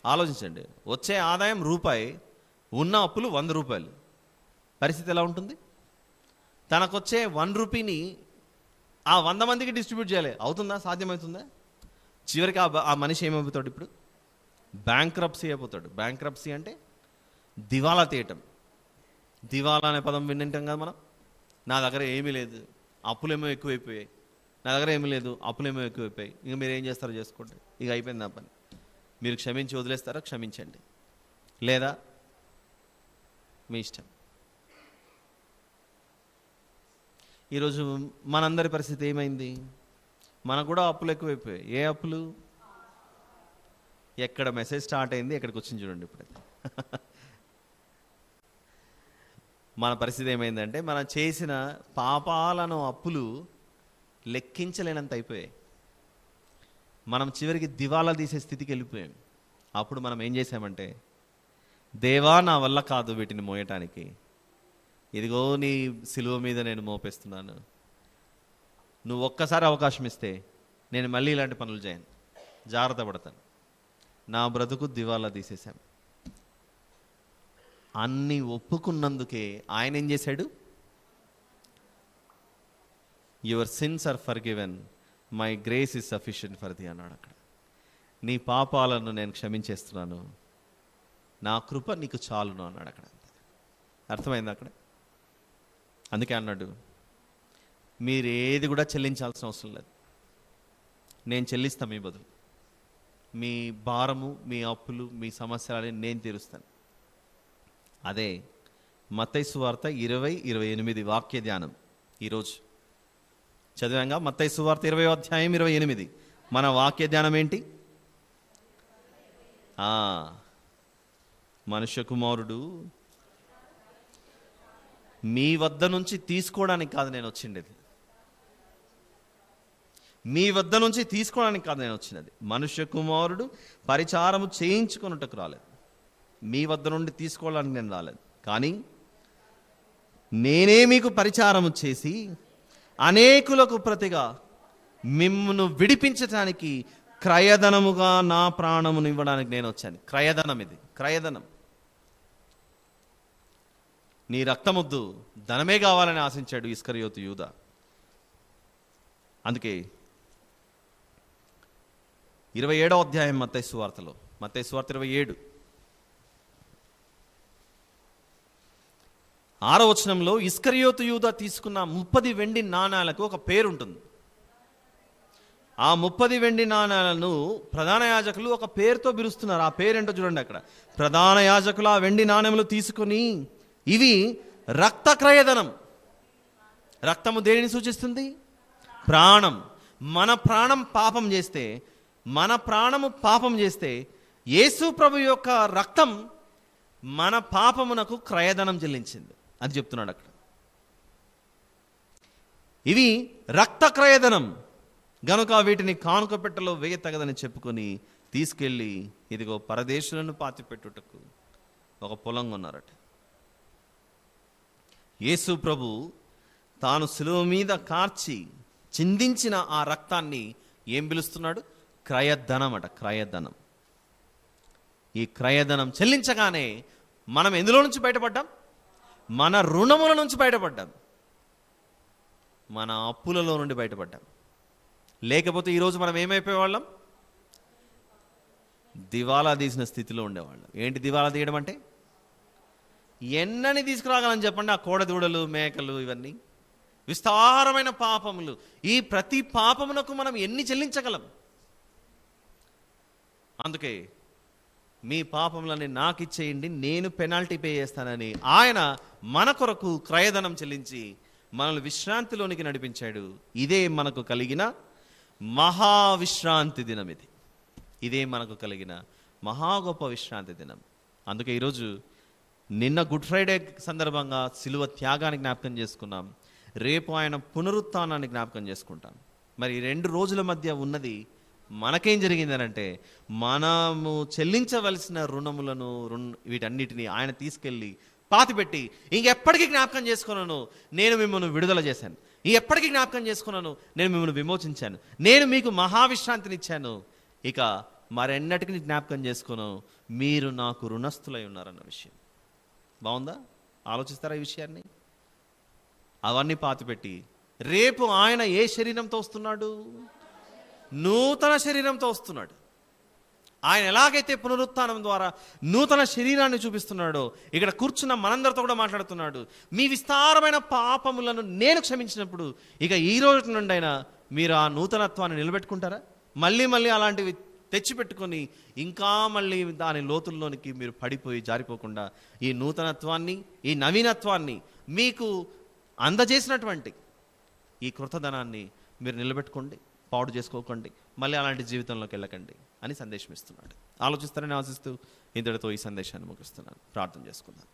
ఆలోచించండి. వచ్చే ఆదాయం రూపాయి, ఉన్న అప్పులు 100 రూపాయలు. పరిస్థితి ఎలా ఉంటుంది? తనకొచ్చే 1 రూపీని ఆ 100 మందికి డిస్ట్రిబ్యూట్ చేయాలి. అవుతుందా? సాధ్యమవుతుందా? చివరికి ఆ మనిషి ఏమైపోతాడు? ఇప్పుడు బ్యాంక్రప్సీ అయిపోతాడు. బ్యాంక్రప్సీ అంటే దివాలా తీయటం. దివాలా అనే పదం వింటాం కదా మనం. నా దగ్గర ఏమీ లేదు, అప్పులేమో ఎక్కువైపోయాయి, నా దగ్గర ఏమీ లేదు, అప్పులేమో ఎక్కువైపోయాయి, ఇక మీరు ఏం చేస్తారో చేసుకోండి, ఇక అయిపోయింది నా పని. మీరు క్షమించి వదిలేస్తారా? క్షమించండి, లేదా మీ ఇష్టం. ఈరోజు మనందరి పరిస్థితి ఏమైంది? మనకు కూడా అప్పులు ఎక్కువైపోయాయి. ఏ అప్పులు? ఎక్కడ మెసేజ్ స్టార్ట్ అయింది ఎక్కడికి వచ్చింది చూడండి. ఇప్పుడైతే మన పరిస్థితి ఏమైందంటే, మనం చేసిన పాపాలను అప్పులు లెక్కించలేనంత అయిపోయాయి. మనం చివరికి దివాలా తీసే స్థితికి వెళ్ళిపోయాం. అప్పుడు మనం ఏం చేసామంటే, దేవా నా వల్ల కాదు వీటిని మోయటానికి, ఇదిగో నీ సిలువ మీద నేను మోపేస్తున్నాను, నువ్వు ఒక్కసారి అవకాశం ఇస్తే నేను మళ్ళీ ఇలాంటి పనులు చేయను, జాగ్రత్త పడతాను. నా బ్రతుకు దివాలా తీసేశాం. అన్నీ ఒప్పుకున్నందుకే ఆయన ఏం చేశాడు? Your sins are forgiven, my grace is sufficient for the అన్నాడు అక్కడ. నీ పాపాలను నేను క్షమించేస్తున్నాను, నా కృప నీకు చాలును అన్నాడు అక్కడ. అర్థమైంది అక్కడ? అందుకే అన్నాడు, మీరు ఏది కూడా చెల్లించాల్సిన అవసరం లేదు, నేను చెల్లిస్తాను మీ బదులు. మీ భారము, మీ అప్పులు, మీ సమస్యలని నేను తీరుస్తాను. అదే మత్తయి సువార్త 20:28 వాక్య ధ్యానం ఈరోజు చదివాంగా. మత్తయి సువార్త 20వ అధ్యాయం 28. మన వాక్య ధ్యానం ఏంటి? మనుష్య కుమారుడు మీ వద్ద నుంచి తీసుకోవడానికి కాదు నేను వచ్చిండేది, మీ వద్ద నుంచి తీసుకోవడానికి కాదు నేను వచ్చినది. మనుష్య కుమారుడు పరిచారము చేయించుకున్నట్టుకు రాలేదు, మీ వద్ద నుండి తీసుకోవడానికి నేను రాలేదు, కానీ నేనే మీకు పరిచారము చేసి అనేకులకు ప్రతిగా మిమ్మును విడిపించటానికి క్రయధనముగా నా ప్రాణమును ఇవ్వడానికి నేను వచ్చాను. క్రయధనం, ఇది క్రయధనం. నీ రక్తముద్దు, ధనమే కావాలని ఆశించాడు ఇస్కరియోతు యూదా. అందుకే 27వ అధ్యాయం మత్తయి సువార్తలో, మత్తయి సువార్త 27 6వ వచనంలో ఇస్కరియోతు యూదా తీసుకున్న 30 వెండి నాణాలకు ఒక పేరు ఉంటుంది. ఆ 30 వెండి నాణాలను ప్రధాన యాజకులు ఒక పేరుతో పిలుస్తున్నారు. ఆ పేరేంటో చూడండి అక్కడ. ప్రధాన యాజకులు ఆ వెండి నాణెములు తీసుకుని, ఇవి రక్త క్రయధనం. రక్తము దేనిని సూచిస్తుంది? ప్రాణం. మన ప్రాణం పాపం చేస్తే, మన ప్రాణము పాపం చేస్తే యేసు ప్రభు యొక్క రక్తం మన పాపమునకు క్రయధనం చెల్లించింది. అది చెప్తున్నాడు అక్కడ. ఇవి రక్త క్రయధనం గనుక వీటిని కానుక పెట్టెలో వేయ తగదని చెప్పుకొని తీసుకెళ్ళి, ఇదిగో పరదేశులను పాతిపెట్టుటకు ఒక పొలం కొన్నారట. యేసు ప్రభు తాను శిలువ మీద కార్చి చిందించిన ఆ రక్తాన్ని ఏం పిలుస్తున్నాడు? క్రయధనం అట. క్రయధనం. ఈ క్రయధనం చెల్లించగానే మనం ఎందులో నుంచి బయటపడ్డాం? మన రుణముల నుంచి బయటపడ్డాం, మన అప్పులలో నుండి బయటపడ్డాం. లేకపోతే ఈరోజు మనం ఏమైపోయేవాళ్ళం? దివాలా తీసిన స్థితిలో ఉండేవాళ్ళం. ఏంటి దివాలా తీయడం అంటే? ఎన్నని తీసుకురాగలని చెప్పండి. ఆ కోడదూడలు, మేకలు, ఇవన్నీ విస్తారమైన పాపములు. ఈ ప్రతి పాపమునకు మనం ఎన్ని చెల్లించగలం? అందుకే మీ పాపములని నాకు ఇచ్చేయండి, నేను పెనాల్టీ పే చేస్తానని ఆయన మన కొరకు క్రయధనం చెల్లించి మనల్ని విశ్రాంతిలోనికి నడిపించాడు. ఇదే మనకు కలిగిన మహావిశ్రాంతి దినం. ఇదే మనకు కలిగిన మహా గొప్ప విశ్రాంతి దినం. అందుకే ఈరోజు నిన్న గుడ్ ఫ్రైడే సందర్భంగా సిలువ త్యాగాన్ని జ్ఞాపకం చేసుకున్నాం. రేపు ఆయన పునరుత్థానాన్ని జ్ఞాపకం చేసుకుంటాం. మరి ఈ 2 రోజుల మధ్య ఉన్నది మనకేం జరిగిందనంటే, మనము చెల్లించవలసిన రుణములను వీటన్నిటిని ఆయన తీసుకెళ్ళి పాతిపెట్టి, ఇంకెప్పటికీ జ్ఞాపకం చేసుకున్నాను, నేను మిమ్మల్ని విడుదల చేశాను, ఎప్పటికీ జ్ఞాపకం చేసుకున్నాను, నేను మిమ్మల్ని విమోచించాను, నేను మీకు మహావిశ్రాంతినిచ్చాను, ఇక మరెన్నటికి జ్ఞాపకం చేసుకును, మీరు నాకు రుణస్థులై ఉన్నారన్న విషయం. బాగుందా? ఆలోచిస్తారా ఈ విషయాన్ని? అవన్నీ పాతిపెట్టి రేపు ఆయన ఏ శరీరంతో వస్తున్నాడు? నూతన శరీరంతో వస్తున్నాడు. ఆయన ఎలాగైతే పునరుత్థానం ద్వారా నూతన శరీరాన్ని చూపిస్తున్నాడో, ఇక్కడ కూర్చున్న మనందరితో కూడా మాట్లాడుతున్నాడు. మీ విస్తారమైన పాపములను నేను క్షమించినప్పుడు ఇక ఈ రోజు నుండి అయినా మీరు ఆ నూతనత్వాన్ని నిలబెట్టుకుంటారా? మళ్ళీ మళ్ళీ అలాంటివి తెచ్చిపెట్టుకొని ఇంకా మళ్ళీ దాని లోతుల్లోనికి మీరు పడిపోయి జారిపోకుండా ఈ నూతనత్వాన్ని, ఈ నవీనత్వాన్ని, మీకు అందజేసినటువంటి ఈ కృతధనాన్ని మీరు నిలబెట్టుకోండి, పాడు చేసుకోకండి, మళ్ళీ అలాంటి జీవితంలోకి వెళ్ళకండి అని సందేశం ఇస్తున్నాడు. ఆలోచిస్తారని ఆశిస్తూ ఇంతటితో ఈ సందేశాన్ని ముగిస్తున్నాను. ప్రార్థన చేసుకుందాం.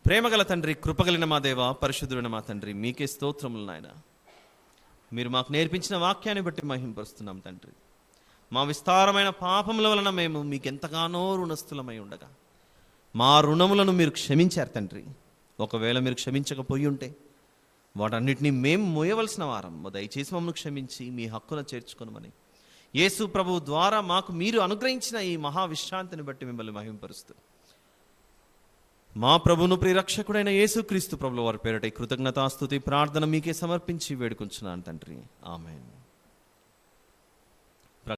ప్రేమగల తండ్రి, కృపగలిగిన మా దేవ, పరిశుద్ధుడైన మా తండ్రి, మీకే స్తోత్రములు నాయన. మీరు మాకు నేర్పించిన వాక్యాన్ని బట్టి మహింపరుస్తున్నాం తండ్రి. మా విస్తారమైన పాపముల వలన మేము మీకెంతగానో రుణస్థులమై ఉండగా మా రుణములను మీరు క్షమించారు తండ్రి. ఒకవేళ మీరు క్షమించకపోయి ఉంటే వాటన్నిటినీ మేము మోయవలసిన వారం. దయచేసి మమ్మల్ని క్షమించి మీ హక్కున చేర్చుకొనమని యేసు ప్రభువు ద్వారా మాకు మీరు అనుగ్రహించిన ఈ మహావిశ్రాంతిని బట్టి మిమ్మల్ని మహింపరుస్తూ మా ప్రభువును ప్రియరక్షకుడైన యేసు క్రీస్తు ప్రభుల వారి పేరిట కృతజ్ఞతాస్తుతి ప్రార్థన మీకే సమర్పించి వేడుకుంటున్నాను తండ్రి. ఆమేన్.